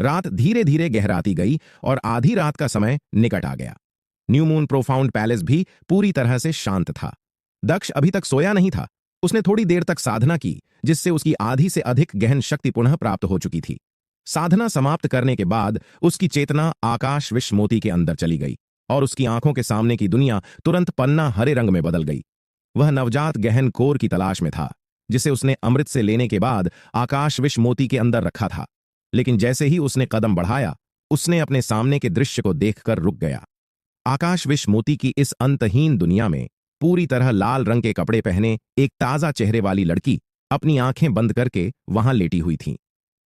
रात धीरे धीरे गहराती गई और आधी रात का समय निकट आ गया। न्यू मून प्रोफाउंड पैलेस भी पूरी तरह से शांत था। दक्ष अभी तक सोया नहीं था। उसने थोड़ी देर तक साधना की, जिससे उसकी आधी से अधिक गहन शक्ति पुनः प्राप्त हो चुकी थी। साधना समाप्त करने के बाद उसकी चेतना आकाश विश्वमोती के अंदर चली गई और उसकी आंखों के सामने की दुनिया तुरंत पन्ना हरे रंग में बदल गई। वह नवजात गहन कोर की तलाश में था, जिसे उसने अमृत से लेने के बाद आकाश विश्वमोती के अंदर रखा था। लेकिन जैसे ही उसने कदम बढ़ाया, उसने अपने सामने के दृश्य को देखकर रुक गया। आकाश विश्वमोती की इस अंतहीन दुनिया में पूरी तरह लाल रंग के कपड़े पहने एक ताजा चेहरे वाली लड़की अपनी आंखें बंद करके वहां लेटी हुई थी।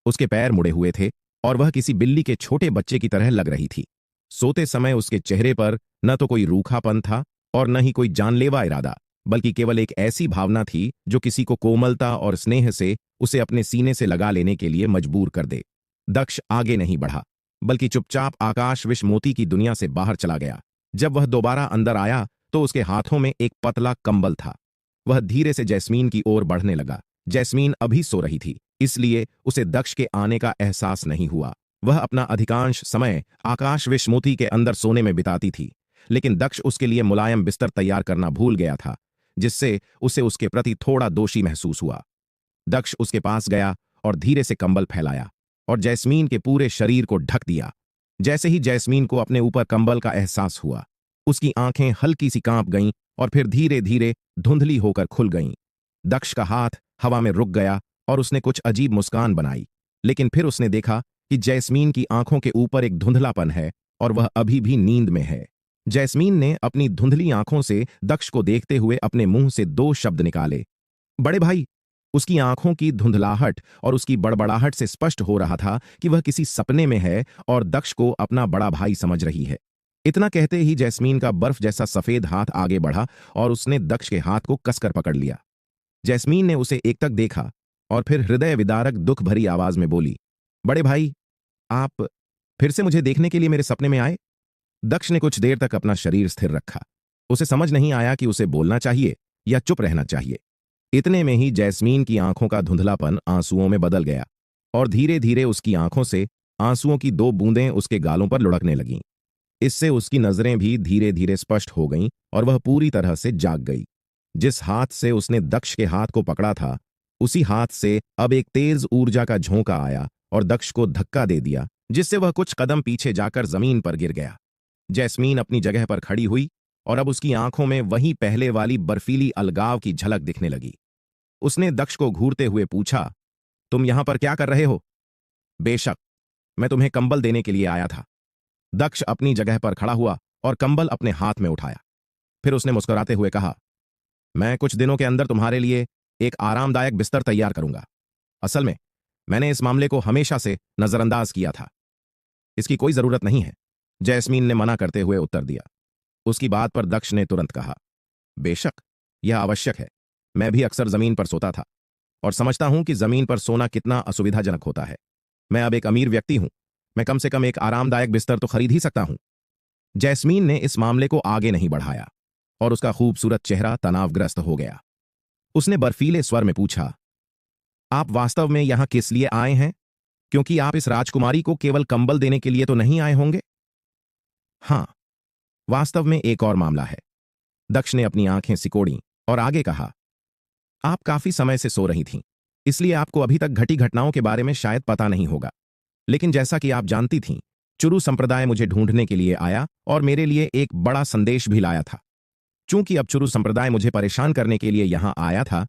उसके पैर मुड़े हुए थे और वह किसी बिल्ली के छोटे बच्चे की तरह लग रही थी। सोते समय उसके चेहरे पर न तो कोई रूखापन था और न ही कोई जानलेवा इरादा, बल्कि केवल एक ऐसी भावना थी जो किसी को कोमलता और स्नेह से उसे अपने सीने से लगा लेने के लिए मजबूर कर दे। दक्ष आगे नहीं बढ़ा, बल्कि चुपचाप आकाश विश्वमोती की दुनिया से बाहर चला गया। जब वह दोबारा अंदर आया तो उसके हाथों में एक पतला कंबल था। वह धीरे से जैस्मीन की ओर बढ़ने लगा। जैस्मीन अभी सो रही थी, इसलिए उसे दक्ष के आने का एहसास नहीं हुआ। वह अपना अधिकांश समय आकाश विश्वमोती के अंदर सोने में बिताती थी, लेकिन दक्ष उसके लिए मुलायम बिस्तर तैयार करना भूल गया था, जिससे उसे उसके प्रति थोड़ा दोषी महसूस हुआ। दक्ष उसके पास गया और धीरे से कंबल फैलाया और जैस्मीन के पूरे शरीर को ढक दिया। जैसे ही जैस्मीन को अपने ऊपर कंबल का एहसास हुआ, उसकी आंखें हल्की सी कांप गईं और फिर धीरे धीरे धुंधली होकर खुल गईं। दक्ष का हाथ हवा में रुक गया और उसने कुछ अजीब मुस्कान बनाई, लेकिन फिर उसने देखा कि जैस्मीन की आंखों के ऊपर एक धुंधलापन है और वह अभी भी नींद में है। जैस्मीन ने अपनी धुंधली आंखों से दक्ष को देखते हुए अपने मुंह से दो शब्द निकाले, बड़े भाई। उसकी आंखों की धुंधलाहट और उसकी बड़बड़ाहट से स्पष्ट हो रहा था कि वह किसी सपने में है और दक्ष को अपना बड़ा भाई समझ रही है। इतना कहते ही जैस्मीन का बर्फ जैसा सफेद हाथ आगे बढ़ा और उसने दक्ष के हाथ को कसकर पकड़ लिया। जैस्मीन ने उसे एकटक देखा और फिर हृदय विदारक दुख भरी आवाज में बोली, बड़े भाई, आप फिर से मुझे देखने के लिए मेरे सपने में आए? दक्ष ने कुछ देर तक अपना शरीर स्थिर रखा। उसे समझ नहीं आया कि उसे बोलना चाहिए या चुप रहना चाहिए। इतने में ही जैस्मीन की आंखों का धुंधलापन आंसुओं में बदल गया और धीरे धीरे उसकी आंखों से आंसुओं की दो बूंदें उसके गालों पर लुढ़कने लगीं। इससे उसकी नजरें भी धीरे धीरे स्पष्ट हो गईं और वह पूरी तरह से जाग गई। जिस हाथ से उसने दक्ष के हाथ को पकड़ा था, उसी हाथ से अब एक तेज ऊर्जा का झोंका आया और दक्ष को धक्का दे दिया, जिससे वह कुछ कदम पीछे जाकर जमीन पर गिर गया। जैस्मीन अपनी जगह पर खड़ी हुई और अब उसकी आंखों में वही पहले वाली बर्फीली अलगाव की झलक दिखने लगी। उसने दक्ष को घूरते हुए पूछा, तुम यहां पर क्या कर रहे हो? बेशक, मैं तुम्हें कंबल देने के लिए आया था। दक्ष अपनी जगह पर खड़ा हुआ और कंबल अपने हाथ में उठाया। फिर उसने मुस्कुराते हुए कहा, मैं कुछ दिनों के अंदर तुम्हारे लिए एक आरामदायक बिस्तर तैयार करूंगा। असल में मैंने इस मामले को हमेशा से नजरअंदाज किया था। इसकी कोई जरूरत नहीं है, जैस्मीन ने मना करते हुए उत्तर दिया। उसकी बात पर दक्ष ने तुरंत कहा, बेशक, यह आवश्यक है। मैं भी अक्सर जमीन पर सोता था और समझता हूं कि जमीन पर सोना कितना असुविधाजनक होता है। मैं अब एक अमीर व्यक्ति हूं, मैं कम से कम एक आरामदायक बिस्तर तो खरीद ही सकता हूं। जैस्मीन ने इस मामले को आगे नहीं बढ़ाया और उसका खूबसूरत चेहरा तनावग्रस्त हो गया। उसने बर्फीले स्वर में पूछा, आप वास्तव में यहां किस लिए आए हैं? क्योंकि आप इस राजकुमारी को केवल कंबल देने के लिए तो नहीं आए होंगे? हां, वास्तव में एक और मामला है। दक्ष ने अपनी आंखें सिकोड़ी और आगे कहा, आप काफी समय से सो रही थीं, इसलिए आपको अभी तक घटी घटनाओं के बारे में शायद पता नहीं होगा। लेकिन जैसा कि आप जानती थीं, चुरु संप्रदाय मुझे ढूंढने के लिए आया और मेरे लिए एक बड़ा संदेश भी लाया था। चूंकि अब चुरु संप्रदाय मुझे परेशान करने के लिए यहां आया था,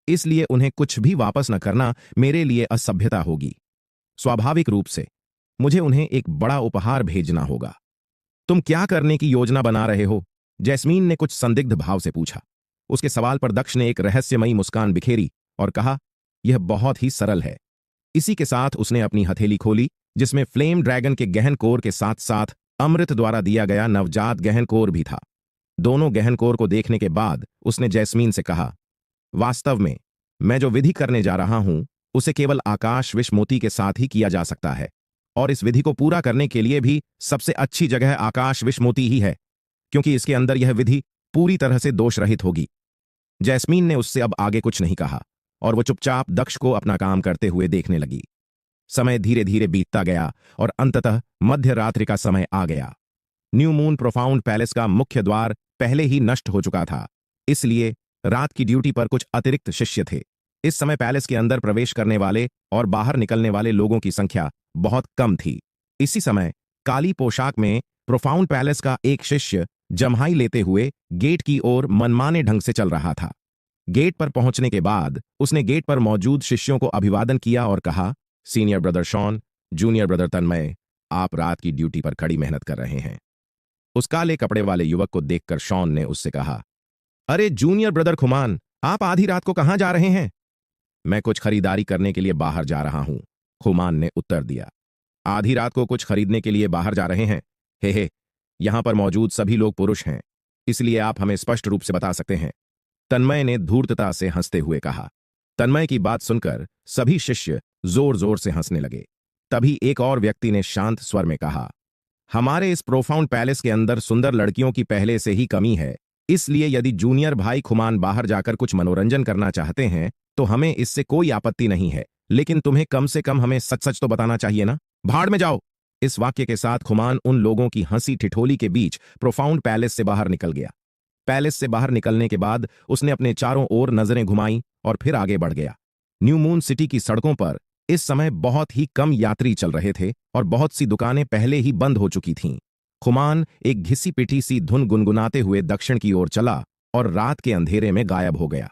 इसलिए उन्हें कुछ भी वापस न करना मेरे लिए असभ्यता होगी। स्वाभाविक रूप से मुझे उन्हें एक बड़ा उपहार भेजना होगा। तुम क्या करने की योजना बना रहे हो? जैस्मीन ने कुछ संदिग्ध भाव से पूछा। उसके सवाल पर दक्ष ने एक रहस्यमयी मुस्कान बिखेरी और कहा, यह बहुत ही सरल है। इसी के साथ उसने अपनी हथेली खोली, जिसमें फ्लेम ड्रैगन के गहन कोर के साथ साथ अमृत द्वारा दिया गया नवजात गहन कोर भी था। दोनों गहन कोर को देखने के बाद उसने जैस्मीन से कहा, वास्तव में मैं जो विधि करने जा रहा हूं, उसे केवल आकाश विश्वमोती के साथ ही किया जा सकता है और इस विधि को पूरा करने के लिए भी सबसे अच्छी जगह आकाश विश्वमोती ही है, क्योंकि इसके अंदर यह विधि पूरी तरह से दोष रहित होगी। जैस्मीन ने उससे अब आगे कुछ नहीं कहा और वो चुपचाप दक्ष को अपना काम करते हुए देखने लगी। समय धीरे धीरे बीतता गया और अंततः मध्य रात्रि का समय आ गया। न्यू मून प्रोफाउंड पैलेस का मुख्य द्वार पहले ही नष्ट हो चुका था, इसलिए रात की ड्यूटी पर कुछ अतिरिक्त शिष्य थे। इस समय पैलेस के अंदर प्रवेश करने वाले और बाहर निकलने वाले लोगों की संख्या बहुत कम थी। इसी समय काली पोशाक में प्रोफाउंड पैलेस का एक शिष्य जम्हाई लेते हुए गेट की ओर मनमाने ढंग से चल रहा था। गेट पर पहुंचने के बाद उसने गेट पर मौजूद शिष्यों को अभिवादन किया और कहा, senior brother Shaun, junior brother Tanmay, आप रात की ड्यूटी पर कड़ी मेहनत कर रहे हैं। उस काले कपड़े वाले युवक को देखकर शॉन ने उससे कहा, अरे जूनियर ब्रदर खुमान, आप आधी रात को कहां जा रहे हैं? मैं कुछ खरीदारी करने के लिए बाहर जा रहा हूं, खुमान ने उत्तर दिया। आधी रात को कुछ खरीदने के लिए बाहर जा रहे हैं? हे, यहां पर मौजूद सभी लोग पुरुष हैं, इसलिए आप हमें स्पष्ट रूप से बता सकते हैं, तन्मय ने धूर्तता से हंसते हुए कहा। तन्मय की बात सुनकर सभी शिष्य जोर जोर से हंसने लगे। तभी एक और व्यक्ति ने शांत स्वर में कहा, हमारे इस प्रोफाउंड पैलेस के अंदर सुंदर लड़कियों की पहले से ही कमी है, इसलिए यदि जूनियर भाई खुमान बाहर जाकर कुछ मनोरंजन करना चाहते हैं तो हमें इससे कोई आपत्ति नहीं है, लेकिन तुम्हें कम से कम हमें सच सच तो बताना चाहिए ना। भाड़ में जाओ। इस वाक्य के साथ खुमान उन लोगों की हंसी ठिठोली के बीच प्रोफाउंड पैलेस से बाहर निकल गया। पैलेस से बाहर निकलने के बाद उसने अपने चारों ओर नजरें घुमाईं और फिर आगे बढ़ गया। न्यू मून सिटी की सड़कों पर इस समय बहुत ही कम यात्री चल रहे थे और बहुत सी दुकानें पहले ही बंद हो चुकी थीं। खुमान एक घिसी पिटी सी धुन गुनगुनाते हुए दक्षिण की ओर चला और रात के अंधेरे में गायब हो गया।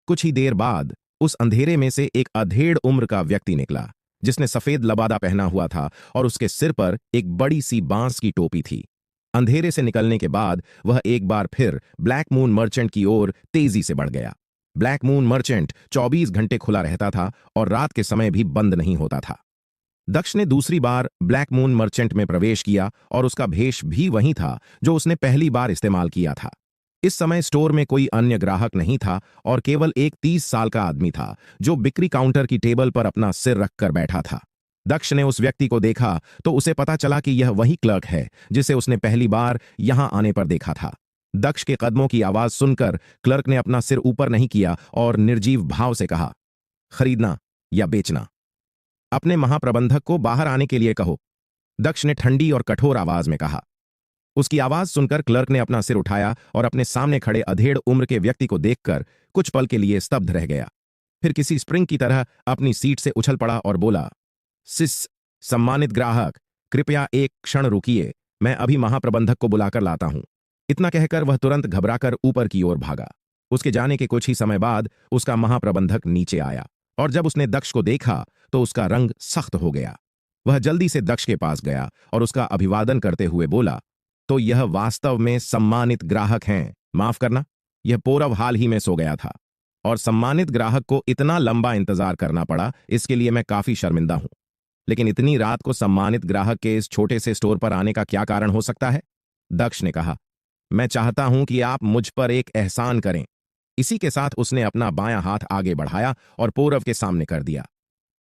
कुछ ही देर बाद उस अंधेरे में से एक अधेड़ उम्र का व्यक्ति निकला, जिसने सफेद लबादा पहना हुआ था और उसके सिर पर एक बड़ी सी बांस की टोपी थी। अंधेरे से निकलने के बाद वह एक बार फिर ब्लैक मून मर्चेंट की ओर तेजी से बढ़ गया। ब्लैक मून मर्चेंट 24 घंटे खुला रहता था और रात के समय भी बंद नहीं होता था। दक्ष ने दूसरी बार ब्लैक मून मर्चेंट में प्रवेश किया और उसका भेष भी वही था जो उसने पहली बार इस्तेमाल किया था। इस समय स्टोर में कोई अन्य ग्राहक नहीं था और केवल एक 30 साल का आदमी था जो बिक्री काउंटर की टेबल पर अपना सिर रखकर बैठा था। दक्ष ने उस व्यक्ति को देखा तो उसे पता चला कि यह वही क्लर्क है जिसे उसने पहली बार यहां आने पर देखा था। दक्ष के कदमों की आवाज सुनकर क्लर्क ने अपना सिर ऊपर नहीं किया और निर्जीव भाव से कहा, खरीदना या बेचना? अपने महाप्रबंधक को बाहर आने के लिए कहो, दक्ष ने ठंडी और कठोर आवाज में कहा। उसकी आवाज सुनकर क्लर्क ने अपना सिर उठाया और अपने सामने खड़े अधेड़ उम्र के व्यक्ति को देखकर कुछ पल के लिए स्तब्ध रह गया। फिर किसी स्प्रिंग की तरह अपनी सीट से उछल पड़ा और बोला, सम्मानित ग्राहक, कृपया एक क्षण रुकिए, मैं अभी महाप्रबंधक को बुलाकर लाता हूं। इतना कहकर वह तुरंत घबराकर ऊपर की ओर भागा। उसके जाने के कुछ ही समय बाद उसका महाप्रबंधक नीचे आया और जब उसने दक्ष को देखा तो उसका रंग सख्त हो गया। वह जल्दी से दक्ष के पास गया और उसका अभिवादन करते हुए बोला, तो यह वास्तव में सम्मानित ग्राहक हैं। माफ करना, यह पौरव हाल ही में सो गया था और सम्मानित ग्राहक को इतना लंबा इंतजार करना पड़ा, इसके लिए मैं काफी शर्मिंदा हूं। लेकिन इतनी रात को सम्मानित ग्राहक के इस छोटे से स्टोर पर आने का क्या कारण हो सकता है? दक्ष ने कहा, मैं चाहता हूं कि आप मुझ पर एक एहसान करें। इसी के साथ उसने अपना बायां हाथ आगे बढ़ाया और पौरव के सामने कर दिया।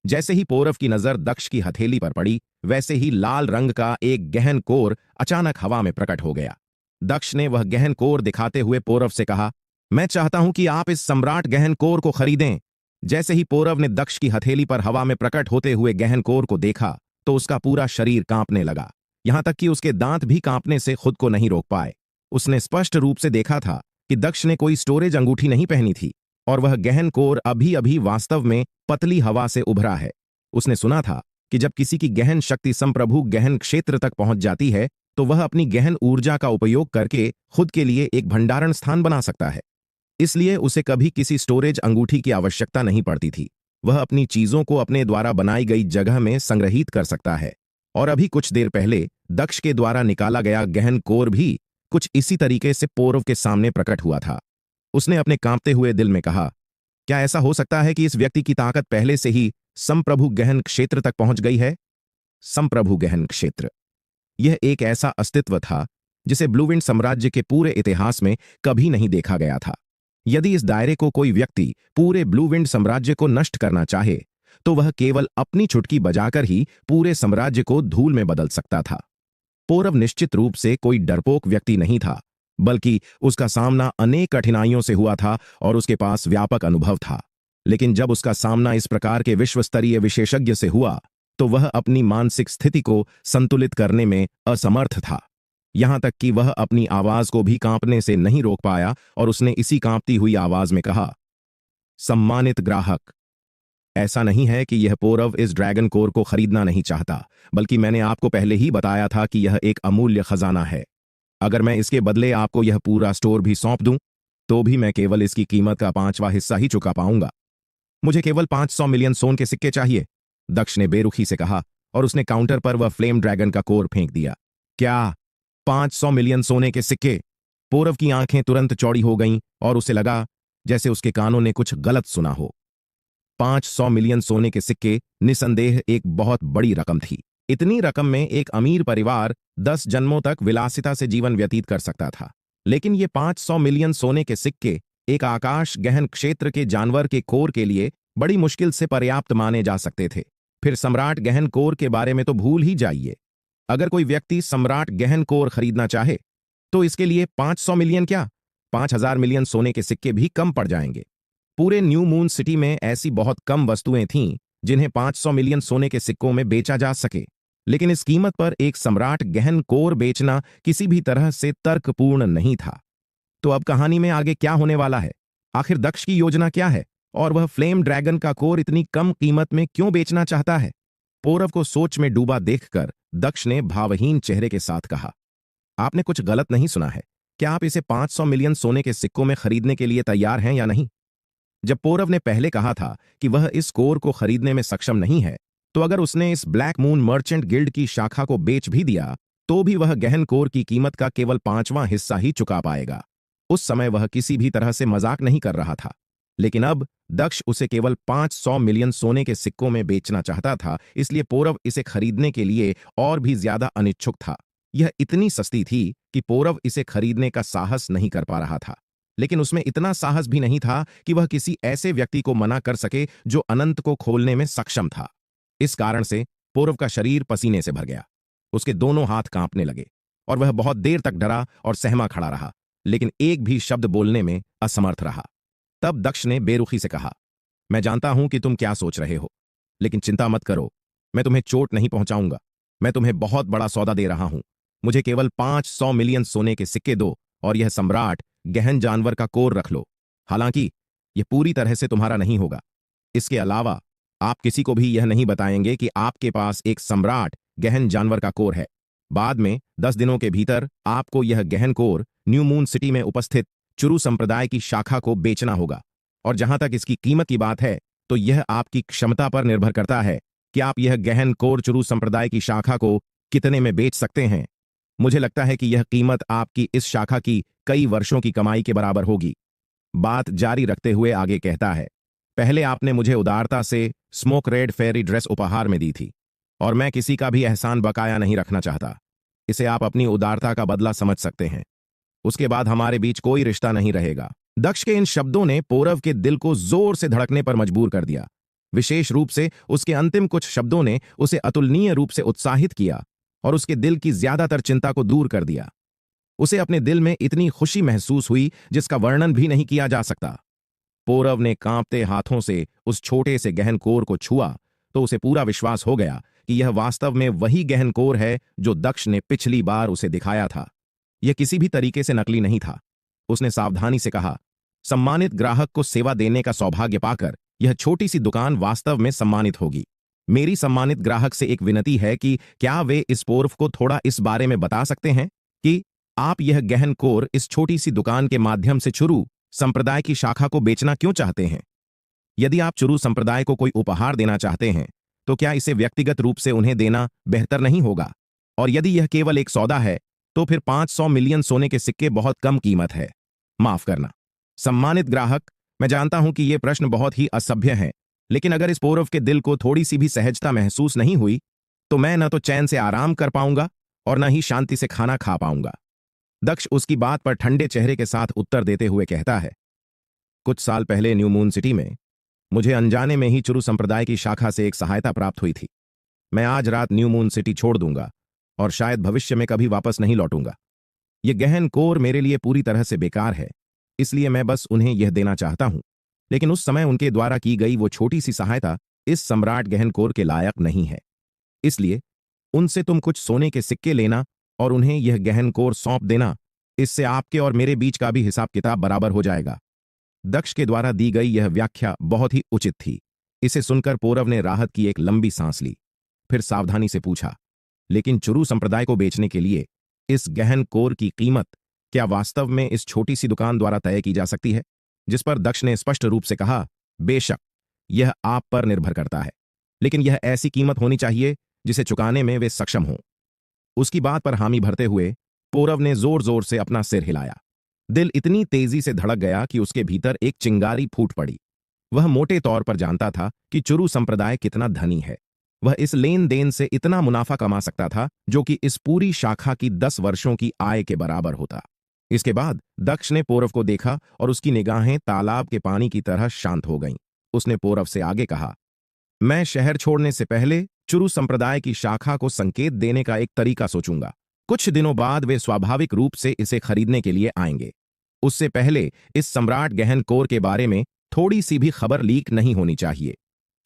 जैसे ही पौरव की नजर दक्ष की हथेली पर पड़ी, वैसे ही लाल रंग का एक गहन कोर अचानक हवा में प्रकट हो गया। दक्ष ने वह गहन कोर दिखाते हुए पौरव से कहा, मैं चाहता हूं कि आप इस सम्राट गहन कोर को खरीदें। जैसे ही पौरव ने दक्ष की हथेली पर हवा में प्रकट होते हुए गहन कोर को देखा तो उसका पूरा शरीर कांपने लगा, यहां तक कि उसके दांत भी कांपने से खुद को नहीं रोक पाए। उसने स्पष्ट रूप से देखा था कि दक्ष ने कोई स्टोरेज अंगूठी नहीं पहनी थी और वह गहन कोर अभी अभी वास्तव में पतली हवा से उभरा है। उसने सुना था कि जब किसी की गहन शक्ति संप्रभु गहन क्षेत्र तक पहुंच जाती है तो वह अपनी गहन ऊर्जा का उपयोग करके खुद के लिए एक भंडारण स्थान बना सकता है। इसलिए उसे कभी किसी स्टोरेज अंगूठी की आवश्यकता नहीं पड़ती थी। वह अपनी चीजों को अपने द्वारा बनाई गई जगह में संग्रहित कर सकता है। और अभी कुछ देर पहले दक्ष के द्वारा निकाला गया गहन कोर भी कुछ इसी तरीके से पौरव के सामने प्रकट हुआ था। उसने अपने कांपते हुए दिल में कहा, क्या ऐसा हो सकता है कि इस व्यक्ति की ताकत पहले से ही संप्रभु गहन क्षेत्र तक पहुंच गई है? संप्रभु गहन क्षेत्र, यह एक ऐसा अस्तित्व था जिसे ब्लूविंड साम्राज्य के पूरे इतिहास में कभी नहीं देखा गया था। यदि इस दायरे को कोई व्यक्ति पूरे ब्लूविंड साम्राज्य को नष्ट करना चाहे तो वह केवल अपनी चुटकी बजाकर ही पूरे साम्राज्य को धूल में बदल सकता था। पौरव निश्चित रूप से कोई डरपोक व्यक्ति नहीं था, बल्कि उसका सामना अनेक कठिनाइयों से हुआ था और उसके पास व्यापक अनुभव था। लेकिन जब उसका सामना इस प्रकार के विश्व स्तरीय विशेषज्ञ से हुआ तो वह अपनी मानसिक स्थिति को संतुलित करने में असमर्थ था। यहां तक कि वह अपनी आवाज को भी कांपने से नहीं रोक पाया और उसने इसी कांपती हुई आवाज में कहा, सम्मानित ग्राहक, ऐसा नहीं है कि यह पौरव इस ड्रैगन कोर को खरीदना नहीं चाहता, बल्कि मैंने आपको पहले ही बताया था कि यह एक अमूल्य खजाना है। अगर मैं इसके बदले आपको यह पूरा स्टोर भी सौंप दूं, तो भी मैं केवल इसकी कीमत का 5वां हिस्सा ही चुका पाऊंगा। मुझे केवल 500 मिलियन सोन के सिक्के चाहिए, दक्ष ने बेरुखी से कहा, और उसने काउंटर पर वह फ्लेम ड्रैगन का कोर फेंक दिया। क्या 500 मिलियन सोने के सिक्के? पौरव की आंखें तुरंत चौड़ी हो गईं और उसे लगा जैसे उसके कानों ने कुछ गलत सुना हो। 500 मिलियन सोने के सिक्के निसंदेह एक बहुत बड़ी रकम थी। इतनी रकम में एक अमीर परिवार 10 जन्मों तक विलासिता से जीवन व्यतीत कर सकता था। लेकिन ये 500 मिलियन सोने के सिक्के एक आकाश गहन क्षेत्र के जानवर के कोर के लिए बड़ी मुश्किल से पर्याप्त माने जा सकते थे। फिर सम्राट गहन कोर के बारे में तो भूल ही जाइए। अगर कोई व्यक्ति सम्राट गहन कोर खरीदना चाहे तो इसके लिए 500 मिलियन क्या, 5000 मिलियन सोने के सिक्के भी कम पड़ जाएंगे। पूरे न्यू मून सिटी में ऐसी बहुत कम वस्तुएं थीं जिन्हें 500 मिलियन सोने के सिक्कों में बेचा जा सके, लेकिन इस कीमत पर एक सम्राट गहन कोर बेचना किसी भी तरह से तर्कपूर्ण नहीं था। तो अब कहानी में आगे क्या होने वाला है? आखिर दक्ष की योजना क्या है और वह फ्लेम ड्रैगन का कोर इतनी कम कीमत में क्यों बेचना चाहता है? पौरव को सोच में डूबा देखकर दक्ष ने भावहीन चेहरे के साथ कहा, आपने कुछ गलत नहीं सुना है। क्या आप इसे 500 मिलियन सोने के सिक्कों में खरीदने के लिए तैयार हैं या नहीं? जब पौरव ने पहले कहा था कि वह इस कोर को खरीदने में सक्षम नहीं है, तो अगर उसने इस ब्लैक मून मर्चेंट गिल्ड की शाखा को बेच भी दिया तो भी वह गहन कोर की कीमत का केवल 5वां हिस्सा ही चुका पाएगा। उस समय वह किसी भी तरह से मजाक नहीं कर रहा था। लेकिन अब दक्ष उसे केवल 500 मिलियन सोने के सिक्कों में बेचना चाहता था, इसलिए पौरव इसे खरीदने के लिए और भी ज्यादा अनिच्छुक था। यह इतनी सस्ती थी कि पौरव इसे खरीदने का साहस नहीं कर पा रहा था, लेकिन उसमें इतना साहस भी नहीं था कि वह किसी ऐसे व्यक्ति को मना कर सके जो अनंत को खोलने में सक्षम था। इस कारण से पौरव का शरीर पसीने से भर गया, उसके दोनों हाथ कांपने लगे और वह बहुत देर तक डरा और सहमा खड़ा रहा, लेकिन एक भी शब्द बोलने में असमर्थ रहा। तब दक्ष ने बेरुखी से कहा, मैं जानता हूं कि तुम क्या सोच रहे हो, लेकिन चिंता मत करो, मैं तुम्हें चोट नहीं पहुंचाऊंगा। मैं तुम्हें बहुत बड़ा सौदा दे रहा हूं। मुझे केवल 500 मिलियन सोने के सिक्के दो और यह सम्राट गहन जानवर का कोर रख लो। हालांकि यह पूरी तरह से तुम्हारा नहीं होगा। इसके अलावा आप किसी को भी यह नहीं बताएंगे कि आपके पास एक सम्राट गहन जानवर का कोर है। बाद में 10 दिनों के भीतर आपको यह गहन कोर न्यू मून सिटी में उपस्थित चुरू संप्रदाय की शाखा को बेचना होगा। और जहां तक इसकी कीमत की बात है, तो यह आपकी क्षमता पर निर्भर करता है कि आप यह गहन कोर चुरू संप्रदाय की शाखा को कितने में बेच सकते हैं। मुझे लगता है कि यह कीमत आपकी इस शाखा की कई वर्षों की कमाई के बराबर होगी। बात जारी रखते हुए आगे कहता है, पहले आपने मुझे उदारता से स्मोक रेड फेरी ड्रेस उपहार में दी थी और मैं किसी का भी एहसान बकाया नहीं रखना चाहता। इसे आप अपनी उदारता का बदला समझ सकते हैं। उसके बाद हमारे बीच कोई रिश्ता नहीं रहेगा। दक्ष के इन शब्दों ने पौरव के दिल को जोर से धड़कने पर मजबूर कर दिया। विशेष रूप से उसके अंतिम कुछ शब्दों ने उसे अतुलनीय रूप से उत्साहित किया और उसके दिल की ज्यादातर चिंता को दूर कर दिया। उसे अपने दिल में इतनी खुशी महसूस हुई जिसका वर्णन भी नहीं किया जा सकता। पौरव ने कांपते हाथों से उस छोटे से गहन कोर को छुआ तो उसे पूरा विश्वास हो गया कि यह वास्तव में वही गहन कोर है जो दक्ष ने पिछली बार उसे दिखाया था। यह किसी भी तरीके से नकली नहीं था। उसने सावधानी से कहा, सम्मानित ग्राहक को सेवा देने का सौभाग्य पाकर यह छोटी सी दुकान वास्तव में सम्मानित होगी। मेरी सम्मानित ग्राहक से एक विनती है कि क्या वे इस पौरव को थोड़ा इस बारे में बता सकते हैं कि आप यह गहन कोर इस छोटी सी दुकान के माध्यम से चुरू संप्रदाय की शाखा को बेचना क्यों चाहते हैं? यदि आप चुरू संप्रदाय को कोई उपहार देना चाहते हैं तो क्या इसे व्यक्तिगत रूप से उन्हें देना बेहतर नहीं होगा? और यदि यह केवल एक सौदा है तो फिर 500 मिलियन सोने के सिक्के बहुत कम कीमत है। माफ करना सम्मानित ग्राहक, मैं जानता हूं कि यह प्रश्न बहुत ही असभ्य है, लेकिन अगर इस पौरव के दिल को थोड़ी सी भी सहजता महसूस नहीं हुई तो मैं न तो चैन से आराम कर पाऊंगा और न ही शांति से खाना खा पाऊंगा। दक्ष उसकी बात पर ठंडे चेहरे के साथ उत्तर देते हुए कहता है, कुछ साल पहले न्यू मून सिटी में मुझे अनजाने में ही चुरू संप्रदाय की शाखा से एक सहायता प्राप्त हुई थी। मैं आज रात न्यू मून सिटी छोड़ दूंगा और शायद भविष्य में कभी वापस नहीं लौटूंगा। यह गहन कोर मेरे लिए पूरी तरह से बेकार है, इसलिए मैं बस उन्हें यह देना चाहता हूं। लेकिन उस समय उनके द्वारा की गई वो छोटी सी सहायता इस सम्राट गहन कोर के लायक नहीं है। इसलिए उनसे तुम कुछ सोने के सिक्के लेना और उन्हें यह गहन कोर सौंप देना। इससे आपके और मेरे बीच का भी हिसाब किताब बराबर हो जाएगा। दक्ष के द्वारा दी गई यह व्याख्या बहुत ही उचित थी। इसे सुनकर पौरव ने राहत की एक लंबी सांस ली। फिर सावधानी से पूछा, लेकिन चुरू संप्रदाय को बेचने के लिए इस गहन कोर की कीमत क्या वास्तव में इस छोटी सी दुकान द्वारा तय की जा सकती है? जिस पर दक्ष ने स्पष्ट रूप से कहा, बेशक, यह आप पर निर्भर करता है, लेकिन यह ऐसी कीमत होनी चाहिए जिसे चुकाने में वे सक्षम हों। उसकी बात पर हामी भरते हुए पौरव ने जोर जोर से अपना सिर हिलाया। दिल इतनी तेजी से धड़क गया कि उसके भीतर एक चिंगारी फूट पड़ी। वह मोटे तौर पर जानता था कि चुरू संप्रदाय कितना धनी है। वह इस लेन देन से इतना मुनाफा कमा सकता था जो कि इस पूरी शाखा की 10 वर्षों की आय के बराबर होता। इसके बाद दक्ष ने पौरव को देखा और उसकी निगाहें तालाब के पानी की तरह शांत हो गईं। उसने पौरव से आगे कहा, मैं शहर छोड़ने से पहले चुरू संप्रदाय की शाखा को संकेत देने का एक तरीका सोचूंगा। कुछ दिनों बाद वे स्वाभाविक रूप से इसे खरीदने के लिए आएंगे। उससे पहले इस सम्राट गहन कोर के बारे में थोड़ी सी भी खबर लीक नहीं होनी चाहिए।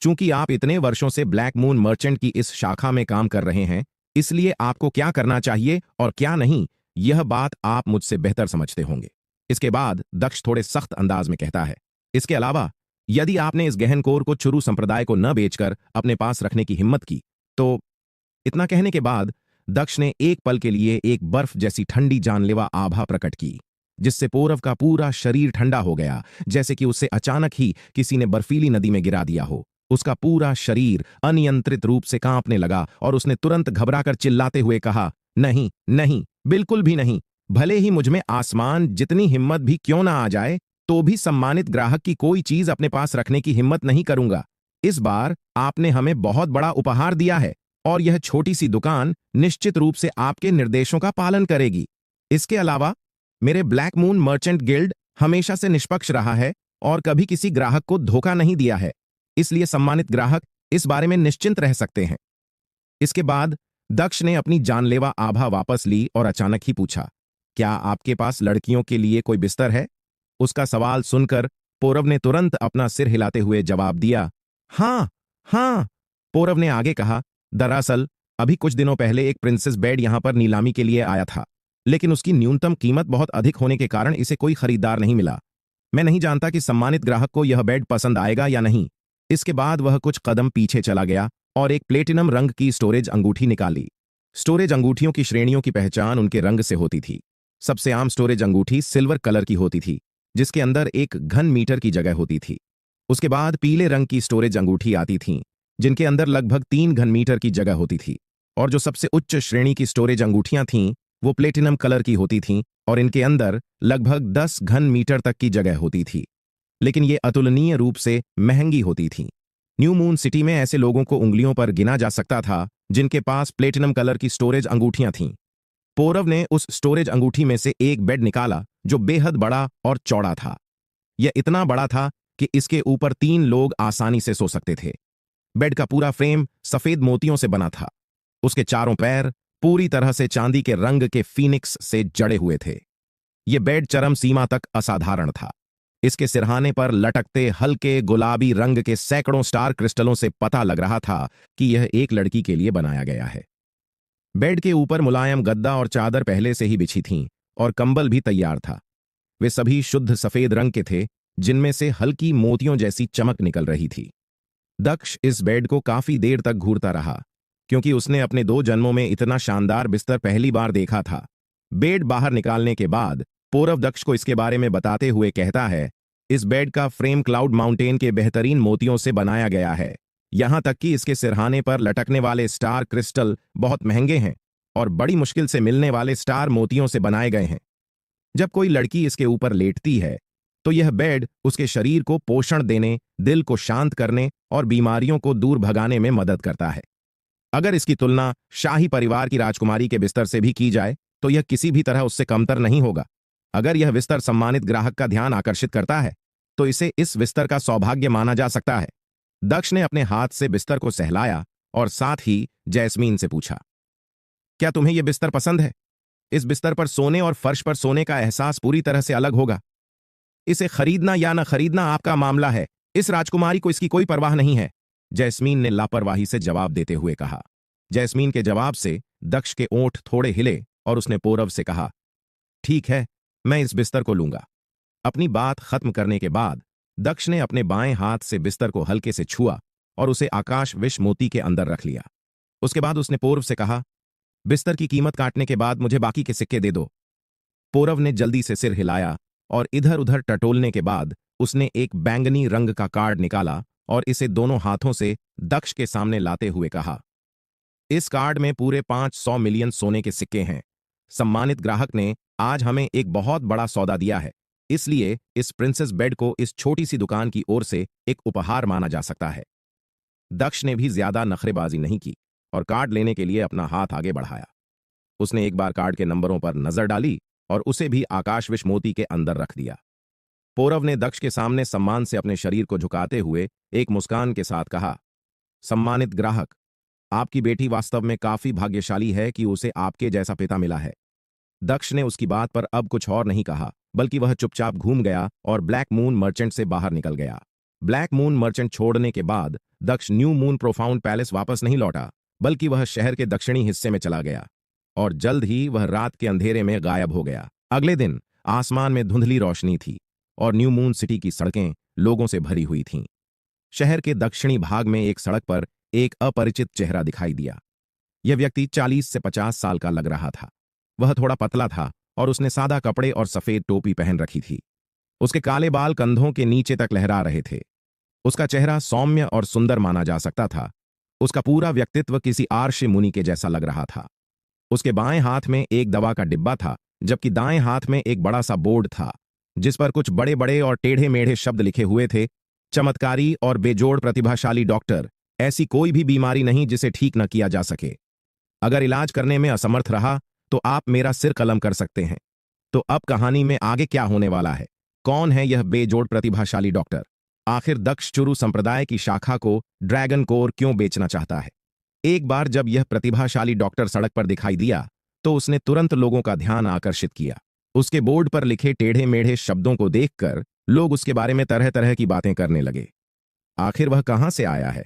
चूंकि आप इतने वर्षों से ब्लैक मून मर्चेंट की इस शाखा में काम कर रहे हैं, इसलिए आपको क्या करना चाहिए और क्या नहीं, यह बात आप मुझसे बेहतर समझते होंगे। इसके बाद दक्ष थोड़े सख्त अंदाज में कहता है, इसके अलावा यदि आपने इस गहन कोर को चुरू संप्रदाय को न बेचकर अपने पास रखने की हिम्मत की तो। इतना कहने के बाद दक्ष ने एक पल के लिए एक बर्फ जैसी ठंडी जानलेवा आभा प्रकट की, जिससे पौरव का पूरा शरीर ठंडा हो गया, जैसे कि उसे अचानक ही किसी ने बर्फीली नदी में गिरा दिया हो। उसका पूरा शरीर अनियंत्रित रूप से कांपने लगा और उसने तुरंत घबराकर चिल्लाते हुए कहा, नहीं नहीं, बिल्कुल भी नहीं। भले ही मुझमें आसमान जितनी हिम्मत भी क्यों ना आ जाए, तो भी सम्मानित ग्राहक की कोई चीज अपने पास रखने की हिम्मत नहीं करूंगा। इस बार आपने हमें बहुत बड़ा उपहार दिया है और यह छोटी सी दुकान निश्चित रूप से आपके निर्देशों का पालन करेगी। इसके अलावा मेरे ब्लैक मून मर्चेंट गिल्ड हमेशा से निष्पक्ष रहा है और कभी किसी ग्राहक को धोखा नहीं दिया है, इसलिए सम्मानित ग्राहक इस बारे में निश्चिंत रह सकते हैं। इसके बाद दक्ष ने अपनी जानलेवा आभा वापस ली और अचानक ही पूछा, क्या आपके पास लड़कियों के लिए कोई बिस्तर है? उसका सवाल सुनकर पौरव ने तुरंत अपना सिर हिलाते हुए जवाब दिया, हाँ हाँ। पौरव ने आगे कहा, दरअसल अभी कुछ दिनों पहले एक प्रिंसेस बेड यहां पर नीलामी के लिए आया था, लेकिन उसकी न्यूनतम कीमत बहुत अधिक होने के कारण इसे कोई खरीदार नहीं मिला। मैं नहीं जानता कि सम्मानित ग्राहक को यह बेड पसंद आएगा या नहीं। इसके बाद वह कुछ कदम पीछे चला गया और एक प्लेटिनम रंग की स्टोरेज अंगूठी निकाली। स्टोरेज अंगूठियों की श्रेणियों की पहचान उनके रंग से होती थी। सबसे आम स्टोरेज अंगूठी सिल्वर कलर की होती थी, जिसके अंदर एक घन मीटर की जगह होती थी। उसके बाद पीले रंग की स्टोरेज अंगूठी आती थीं, जिनके अंदर लगभग 3 घन मीटर की जगह होती थी। और जो सबसे उच्च श्रेणी की स्टोरेज अंगूठियां थीं, वो प्लेटिनम कलर की होती थीं और इनके अंदर लगभग 10 घन मीटर तक की जगह होती थी, लेकिन ये अतुलनीय रूप से महंगी होती थीं। न्यू मून सिटी में ऐसे लोगों को उंगलियों पर गिना जा सकता था जिनके पास प्लेटिनम कलर की स्टोरेज अंगूठियां थीं। पौरव ने उस स्टोरेज अंगूठी में से एक बेड निकाला जो बेहद बड़ा और चौड़ा था। यह इतना बड़ा था कि इसके ऊपर 3 लोग आसानी से सो सकते थे। बेड का पूरा फ्रेम सफेद मोतियों से बना था। उसके चारों पैर पूरी तरह से चांदी के रंग के फीनिक्स से जड़े हुए थे। यह बेड चरम सीमा तक असाधारण था। इसके सिरहाने पर लटकते हल्के गुलाबी रंग के सैकड़ों स्टार क्रिस्टलों से पता लग रहा था कि यह एक लड़की के लिए बनाया गया है। बेड के ऊपर मुलायम गद्दा और चादर पहले से ही बिछी थीं और कंबल भी तैयार था। वे सभी शुद्ध सफेद रंग के थे, जिनमें से हल्की मोतियों जैसी चमक निकल रही थी। दक्ष इस बेड को काफी देर तक घूरता रहा, क्योंकि उसने अपने 2 जन्मों में इतना शानदार बिस्तर पहली बार देखा था। बेड बाहर निकालने के बाद पौरव दक्ष को इसके बारे में बताते हुए कहता है, इस बेड का फ्रेम क्लाउड माउंटेन के बेहतरीन मोतियों से बनाया गया है। यहां तक कि इसके सिरहाने पर लटकने वाले स्टार क्रिस्टल बहुत महंगे हैं और बड़ी मुश्किल से मिलने वाले स्टार मोतियों से बनाए गए हैं। जब कोई लड़की इसके ऊपर लेटती है तो यह बेड उसके शरीर को पोषण देने, दिल को शांत करने और बीमारियों को दूर भगाने में मदद करता है। अगर इसकी तुलना शाही परिवार की राजकुमारी के बिस्तर से भी की जाए तो यह किसी भी तरह उससे कमतर नहीं होगा। अगर यह बिस्तर सम्मानित ग्राहक का ध्यान आकर्षित करता है तो इसे इस बिस्तर का सौभाग्य माना जा सकता है। दक्ष ने अपने हाथ से बिस्तर को सहलाया और साथ ही जैस्मीन से पूछा, क्या तुम्हें यह बिस्तर पसंद है? इस बिस्तर पर सोने और फर्श पर सोने का एहसास पूरी तरह से अलग होगा। इसे खरीदना या न खरीदना आपका मामला है। इस राजकुमारी को इसकी कोई परवाह नहीं है, जैस्मीन ने लापरवाही से जवाब देते हुए कहा। जैस्मीन के जवाब से दक्ष के ओंठ थोड़े हिले और उसने पूरव से कहा, ठीक है, मैं इस बिस्तर को लूंगा। अपनी बात खत्म करने के बाद दक्ष ने अपने बाएं हाथ से बिस्तर को हल्के से छुआ और उसे आकाश विष मोती के अंदर रख लिया। उसके बाद उसने पूर्व से कहा, बिस्तर की कीमत काटने के बाद मुझे बाकी के सिक्के दे दो। पूरव ने जल्दी से सिर हिलाया और इधर उधर टटोलने के बाद उसने एक बैंगनी रंग का कार्ड निकाला और इसे दोनों हाथों से दक्ष के सामने लाते हुए कहा, इस कार्ड में पूरे 500 मिलियन सोने के सिक्के हैं। सम्मानित ग्राहक ने आज हमें एक बहुत बड़ा सौदा दिया है, इसलिए इस प्रिंसेस बेड को इस छोटी सी दुकान की ओर से एक उपहार माना जा सकता है। दक्ष ने भी ज्यादा नखरेबाजी नहीं की और कार्ड लेने के लिए अपना हाथ आगे बढ़ाया। उसने एक बार कार्ड के नंबरों पर नजर डाली और उसे भी आकाश विष मोती के अंदर रख दिया। पूरव ने दक्ष के सामने सम्मान से अपने शरीर को झुकाते हुए एक मुस्कान के साथ कहा, सम्मानित ग्राहक, आपकी बेटी वास्तव में काफी भाग्यशाली है कि उसे आपके जैसा पिता मिला है। दक्ष ने उसकी बात पर अब कुछ और नहीं कहा, बल्कि वह चुपचाप घूम गया और ब्लैक मून मर्चेंट से बाहर निकल गया। ब्लैक मून मर्चेंट छोड़ने के बाद दक्ष न्यू मून प्रोफाउंड पैलेस वापस नहीं लौटा, बल्कि वह शहर के दक्षिणी हिस्से में चला गया और जल्द ही वह रात के अंधेरे में गायब हो गया। अगले दिन आसमान में धुंधली रोशनी थी और न्यू मून सिटी की सड़कें लोगों से भरी हुई थीं। शहर के दक्षिणी भाग में एक सड़क पर एक अपरिचित चेहरा दिखाई दिया। यह व्यक्ति 40 से 50 साल का लग रहा था। वह थोड़ा पतला था और उसने सादा कपड़े और सफेद टोपी पहन रखी थी। उसके काले बाल कंधों के नीचे तक लहरा रहे थे। उसका चेहरा सौम्य और सुंदर माना जा सकता था। उसका पूरा व्यक्तित्व किसी आर्ष मुनि के जैसा लग रहा था। उसके बाएं हाथ में एक दवा का डिब्बा था, जबकि दाएं हाथ में एक बड़ा सा बोर्ड था जिस पर कुछ बड़े बड़े और टेढ़े मेढ़े शब्द लिखे हुए थे, चमत्कारी और बेजोड़ प्रतिभाशाली डॉक्टर, ऐसी कोई भी बीमारी नहीं जिसे ठीक न किया जा सके। अगर इलाज करने में असमर्थ रहा तो आप मेरा सिर कलम कर सकते हैं। तो अब कहानी में आगे क्या होने वाला है? कौन है यह बेजोड़ प्रतिभाशाली डॉक्टर? आखिर दक्ष चुरु संप्रदाय की शाखा को ड्रैगन कोर क्यों बेचना चाहता है? एक बार जब यह प्रतिभाशाली डॉक्टर सड़क पर दिखाई दिया तो उसने तुरंत लोगों का ध्यान आकर्षित किया। उसके बोर्ड पर लिखे टेढ़े मेढ़े शब्दों को देखकर लोग उसके बारे में तरह तरह की बातें करने लगे। आखिर वह कहां से आया है?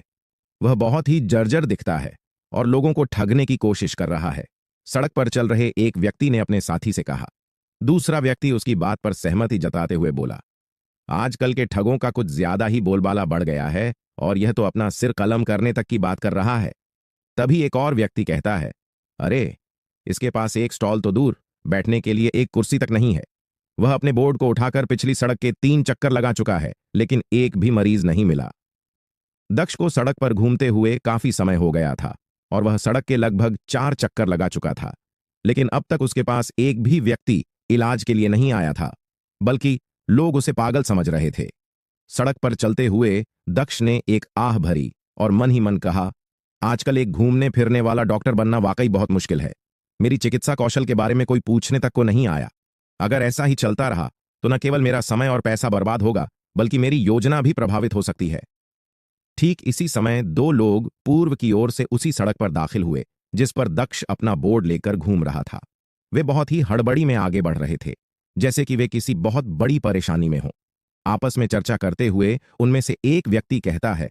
वह बहुत ही जर्जर दिखता है और लोगों को ठगने की कोशिश कर रहा है, सड़क पर चल रहे एक व्यक्ति ने अपने साथी से कहा। दूसरा व्यक्ति उसकी बात पर सहमति जताते हुए बोला, आजकल के ठगों का कुछ ज्यादा ही बोलबाला बढ़ गया है और यह तो अपना सिर कलम करने तक की बात कर रहा है। तभी एक और व्यक्ति कहता है, अरे, इसके पास एक स्टॉल तो दूर, बैठने के लिए एक कुर्सी तक नहीं है। वह अपने बोर्ड को उठाकर पिछली सड़क के 3 चक्कर लगा चुका है, लेकिन एक भी मरीज नहीं मिला। दक्ष को सड़क पर घूमते हुए काफी समय हो गया था और वह सड़क के लगभग 4 चक्कर लगा चुका था, लेकिन अब तक उसके पास एक भी व्यक्ति इलाज के लिए नहीं आया था, बल्कि लोग उसे पागल समझ रहे थे। सड़क पर चलते हुए दक्ष ने एक आह भरी और मन ही मन कहा, आजकल एक घूमने फिरने वाला डॉक्टर बनना वाकई बहुत मुश्किल है। मेरी चिकित्सा कौशल के बारे में कोई पूछने तक को नहीं आया। अगर ऐसा ही चलता रहा तो न केवल मेरा समय और पैसा बर्बाद होगा, बल्कि मेरी योजना भी प्रभावित हो सकती है। ठीक इसी समय 2 लोग पूर्व की ओर से उसी सड़क पर दाखिल हुए जिस पर दक्ष अपना बोर्ड लेकर घूम रहा था। वे बहुत ही हड़बड़ी में आगे बढ़ रहे थे, जैसे कि वे किसी बहुत बड़ी परेशानी में हों। आपस में चर्चा करते हुए उनमें से एक व्यक्ति कहता है,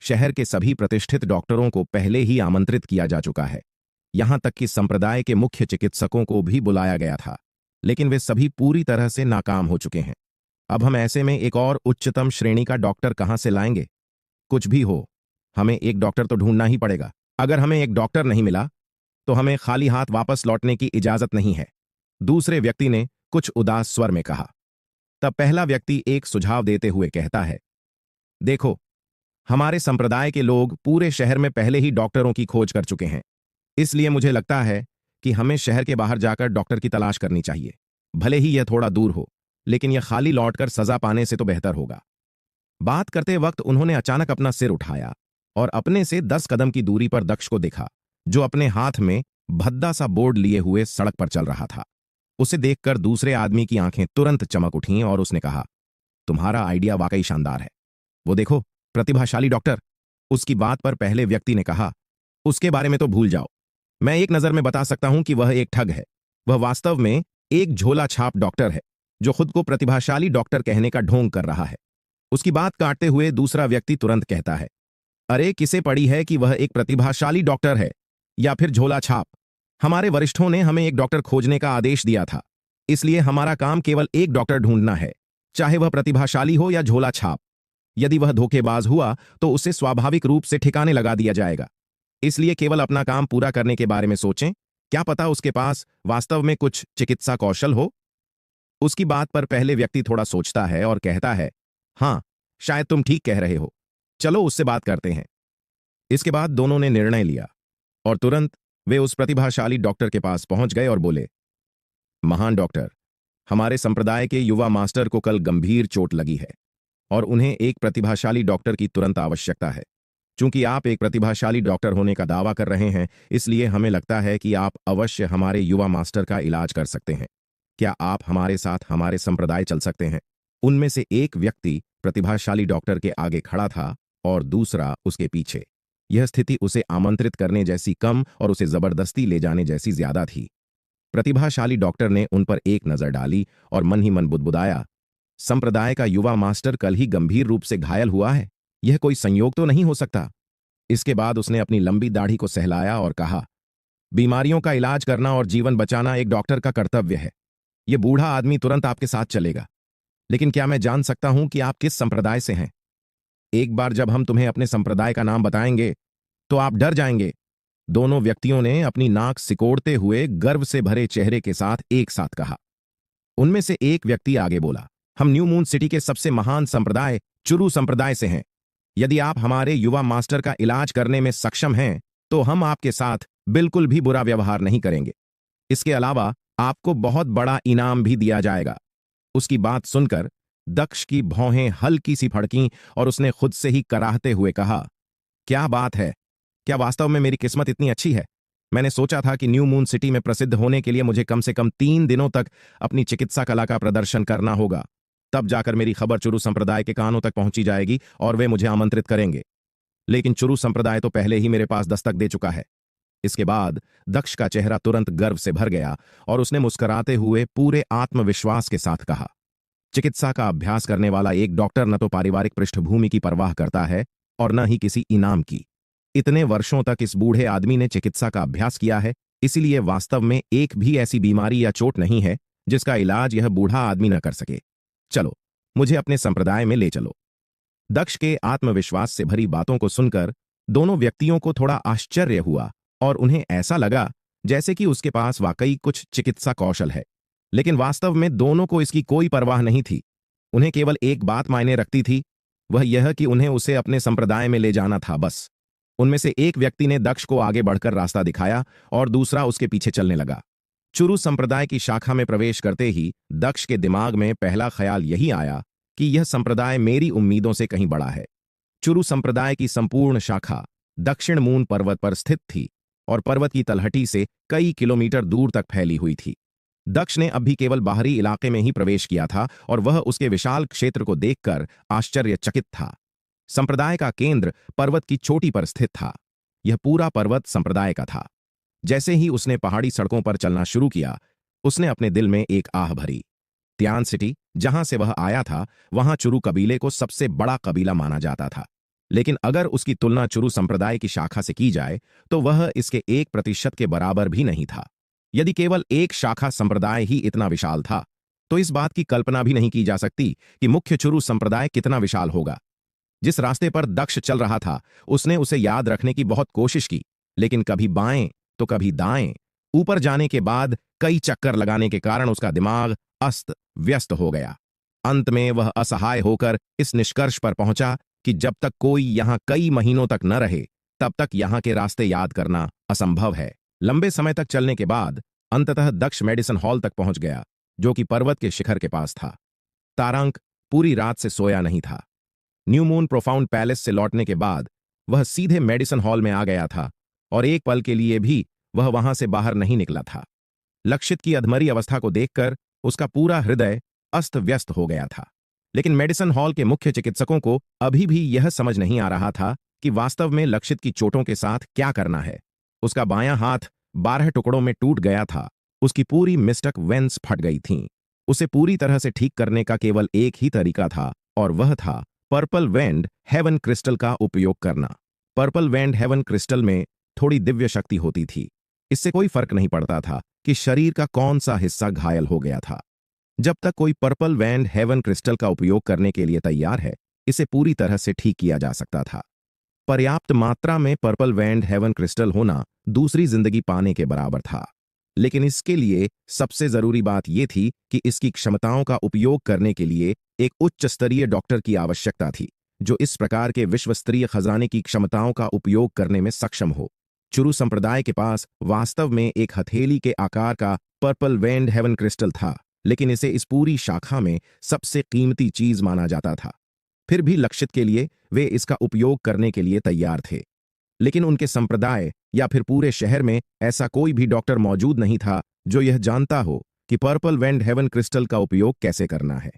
शहर के सभी प्रतिष्ठित डॉक्टरों को पहले ही आमंत्रित किया जा चुका है, यहां तक कि संप्रदाय के मुख्य चिकित्सकों को भी बुलाया गया था, लेकिन वे सभी पूरी तरह से नाकाम हो चुके हैं। अब हम ऐसे में एक और उच्चतम श्रेणी का डॉक्टर कहां से लाएंगे? कुछ भी हो, हमें एक डॉक्टर तो ढूंढना ही पड़ेगा। अगर हमें एक डॉक्टर नहीं मिला तो हमें खाली हाथ वापस लौटने की इजाजत नहीं है, दूसरे व्यक्ति ने कुछ उदास स्वर में कहा। तब पहला व्यक्ति एक सुझाव देते हुए कहता है, देखो, हमारे संप्रदाय के लोग पूरे शहर में पहले ही डॉक्टरों की खोज कर चुके हैं, इसलिए मुझे लगता है कि हमें शहर के बाहर जाकर डॉक्टर की तलाश करनी चाहिए। भले ही यह थोड़ा दूर हो, लेकिन यह खाली लौटकर सजा पाने से तो बेहतर होगा। बात करते वक्त उन्होंने अचानक अपना सिर उठाया और अपने से 10 कदम की दूरी पर दक्ष को देखा, जो अपने हाथ में भद्दा सा बोर्ड लिए हुए सड़क पर चल रहा था। उसे देखकर दूसरे आदमी की आंखें तुरंत चमक उठीं और उसने कहा, तुम्हारा आइडिया वाकई शानदार है। वो देखो, प्रतिभाशाली डॉक्टर। उसकी बात पर पहले व्यक्ति ने कहा, उसके बारे में तो भूल जाओ। मैं एक नजर में बता सकता हूं कि वह एक ठग है। वह वास्तव में एक झोला छाप डॉक्टर है जो खुद को प्रतिभाशाली डॉक्टर कहने का ढोंग कर रहा है। उसकी बात काटते हुए दूसरा व्यक्ति तुरंत कहता है, अरे, किसे पड़ी है कि वह एक प्रतिभाशाली डॉक्टर है? या फिर झोला छाप? हमारे वरिष्ठों ने हमें एक डॉक्टर खोजने का आदेश दिया था, इसलिए हमारा काम केवल एक डॉक्टर ढूंढना है, चाहे वह प्रतिभाशाली हो या झोला छाप। यदि वह धोखेबाज हुआ तो उसे स्वाभाविक रूप से ठिकाने लगा दिया जाएगा। इसलिए केवल अपना काम पूरा करने के बारे में सोचें। क्या पता उसके पास वास्तव में कुछ चिकित्सा कौशल हो। उसकी बात पर पहले व्यक्ति थोड़ा सोचता है और कहता है, हाँ, शायद तुम ठीक कह रहे हो, चलो उससे बात करते हैं। इसके बाद दोनों ने निर्णय लिया और तुरंत वे उस प्रतिभाशाली डॉक्टर के पास पहुंच गए और बोले, महान डॉक्टर, हमारे संप्रदाय के युवा मास्टर को कल गंभीर चोट लगी है और उन्हें एक प्रतिभाशाली डॉक्टर की तुरंत आवश्यकता है। चूंकि आप एक प्रतिभाशाली डॉक्टर होने का दावा कर रहे हैं, इसलिए हमें लगता है कि आप अवश्य हमारे युवा मास्टर का इलाज कर सकते हैं। क्या आप हमारे साथ हमारे संप्रदाय चल सकते हैं? उनमें से एक व्यक्ति प्रतिभाशाली डॉक्टर के आगे खड़ा था और दूसरा उसके पीछे। यह स्थिति उसे आमंत्रित करने जैसी कम और उसे जबरदस्ती ले जाने जैसी ज्यादा थी। प्रतिभाशाली डॉक्टर ने उन पर एक नजर डाली और मन ही मन बुदबुदाया, संप्रदाय का युवा मास्टर कल ही गंभीर रूप से घायल हुआ है, यह कोई संयोग तो नहीं हो सकता। इसके बाद उसने अपनी लंबी दाढ़ी को सहलाया और कहा, बीमारियों का इलाज करना और जीवन बचाना एक डॉक्टर का कर्तव्य है। यह बूढ़ा आदमी तुरंत आपके साथ चलेगा, लेकिन क्या मैं जान सकता हूं कि आप किस संप्रदाय से हैं? एक बार जब हम तुम्हें अपने संप्रदाय का नाम बताएंगे तो आप डर जाएंगे। दोनों व्यक्तियों ने अपनी नाक सिकोड़ते हुए गर्व से भरे चेहरे के साथ एक साथ कहा। उनमें से एक व्यक्ति आगे बोला, हम न्यू मून सिटी के सबसे महान संप्रदाय चुरू संप्रदाय से हैं। यदि आप हमारे युवा मास्टर का इलाज करने में सक्षम हैं तो हम आपके साथ बिल्कुल भी बुरा व्यवहार नहीं करेंगे। इसके अलावा आपको बहुत बड़ा इनाम भी दिया जाएगा। उसकी बात सुनकर दक्ष की भौहें हल्की सी फड़कीं और उसने खुद से ही कराहते हुए कहा, क्या बात है, क्या वास्तव में मेरी किस्मत इतनी अच्छी है? मैंने सोचा था कि न्यू मून सिटी में प्रसिद्ध होने के लिए मुझे कम से कम 3 दिनों तक अपनी चिकित्सा कला का प्रदर्शन करना होगा। तब जाकर मेरी खबर चुरू संप्रदाय के कानों तक पहुंची जाएगी और वे मुझे आमंत्रित करेंगे। लेकिन चुरू संप्रदाय तो पहले ही मेरे पास दस्तक दे चुका है। इसके बाद दक्ष का चेहरा तुरंत गर्व से भर गया और उसने मुस्कुराते हुए पूरे आत्मविश्वास के साथ कहा, चिकित्सा का अभ्यास करने वाला एक डॉक्टर न तो पारिवारिक पृष्ठभूमि की परवाह करता है और न ही किसी इनाम की। इतने वर्षों तक इस बूढ़े आदमी ने चिकित्सा का अभ्यास किया है, इसीलिए वास्तव में एक भी ऐसी बीमारी या चोट नहीं है जिसका इलाज यह बूढ़ा आदमी न कर सके। चलो, मुझे अपने संप्रदाय में ले चलो। दक्ष के आत्मविश्वास से भरी बातों को सुनकर दोनों व्यक्तियों को थोड़ा आश्चर्य हुआ और उन्हें ऐसा लगा जैसे कि उसके पास वाकई कुछ चिकित्सा कौशल है। लेकिन वास्तव में दोनों को इसकी कोई परवाह नहीं थी। उन्हें केवल एक बात मायने रखती थी, वह यह कि उन्हें उसे अपने संप्रदाय में ले जाना था, बस। उनमें से एक व्यक्ति ने दक्ष को आगे बढ़कर रास्ता दिखाया और दूसरा उसके पीछे चलने लगा। चुरू संप्रदाय की शाखा में प्रवेश करते ही दक्ष के दिमाग में पहला ख्याल यही आया कि यह संप्रदाय मेरी उम्मीदों से कहीं बड़ा है। चुरू संप्रदाय की संपूर्ण शाखा दक्षिण मून पर्वत पर स्थित थी और पर्वत की तलहटी से कई किलोमीटर दूर तक फैली हुई थी। दक्ष ने अभी केवल बाहरी इलाके में ही प्रवेश किया था और वह उसके विशाल क्षेत्र को देखकर आश्चर्यचकित था। संप्रदाय का केंद्र पर्वत की चोटी पर स्थित था। यह पूरा पर्वत संप्रदाय का था। जैसे ही उसने पहाड़ी सड़कों पर चलना शुरू किया, उसने अपने दिल में एक आह भरी। त्यान सिटी, जहां से वह आया था, वहां चुरू कबीले को सबसे बड़ा कबीला माना जाता था। लेकिन अगर उसकी तुलना चुरू संप्रदाय की शाखा से की जाए तो वह इसके 1% के बराबर भी नहीं था। यदि केवल एक शाखा संप्रदाय ही इतना विशाल था तो इस बात की कल्पना भी नहीं की जा सकती कि मुख्य चुरू संप्रदाय कितना विशाल होगा। जिस रास्ते पर दक्ष चल रहा था, उसने उसे याद रखने की बहुत कोशिश की, लेकिन कभी बाएं तो कभी दाएं। ऊपर जाने के बाद कई चक्कर लगाने के कारण उसका दिमाग अस्त व्यस्त हो गया। अंत में वह असहाय होकर इस निष्कर्ष पर पहुंचा कि जब तक कोई यहां कई महीनों तक न रहे, तब तक यहां के रास्ते याद करना असंभव है। लंबे समय तक चलने के बाद अंततः दक्ष मेडिसन हॉल तक पहुंच गया, जो कि पर्वत के शिखर के पास था। तारांक पूरी रात से सोया नहीं था। न्यू मून प्रोफाउंड पैलेस से लौटने के बाद वह सीधे मेडिसन हॉल में आ गया था और एक पल के लिए भी वह वहां से बाहर नहीं निकला था। लक्षित की अधमरी अवस्था को देखकर उसका पूरा हृदय अस्त व्यस्त हो गया था। लेकिन मेडिसन हॉल के मुख्य चिकित्सकों को अभी भी यह समझ नहीं आ रहा था कि वास्तव में लक्षित की चोटों के साथ क्या करना है। उसका बायां हाथ 12 टुकड़ों में टूट गया था। उसकी पूरी मिस्टक वेंस फट गई थीं। उसे पूरी तरह से ठीक करने का केवल एक ही तरीका था और वह था पर्पल वेंड हेवन क्रिस्टल का उपयोग करना। पर्पल वेंड हेवन क्रिस्टल में थोड़ी दिव्य शक्ति होती थी। इससे कोई फर्क नहीं पड़ता था कि शरीर का कौन सा हिस्सा घायल हो गया था। जब तक कोई पर्पल वैंड हेवन क्रिस्टल का उपयोग करने के लिए तैयार है, इसे पूरी तरह से ठीक किया जा सकता था। पर्याप्त मात्रा में पर्पल वैंड हेवन क्रिस्टल होना दूसरी जिंदगी पाने के बराबर था। लेकिन इसके लिए सबसे जरूरी बात यह थी कि इसकी क्षमताओं का उपयोग करने के लिए एक उच्च स्तरीय डॉक्टर की आवश्यकता थी, जो इस प्रकार के विश्व स्तरीय खजाने की क्षमताओं का उपयोग करने में सक्षम हो। चुरू संप्रदाय के पास वास्तव में एक हथेली के आकार का पर्पल वैंड हेवन क्रिस्टल था, लेकिन इसे इस पूरी शाखा में सबसे कीमती चीज माना जाता था। फिर भी लक्षित के लिए वे इसका उपयोग करने के लिए तैयार थे, लेकिन उनके संप्रदाय या फिर पूरे शहर में ऐसा कोई भी डॉक्टर मौजूद नहीं था जो यह जानता हो कि पर्पल वैंड हेवन क्रिस्टल का उपयोग कैसे करना है।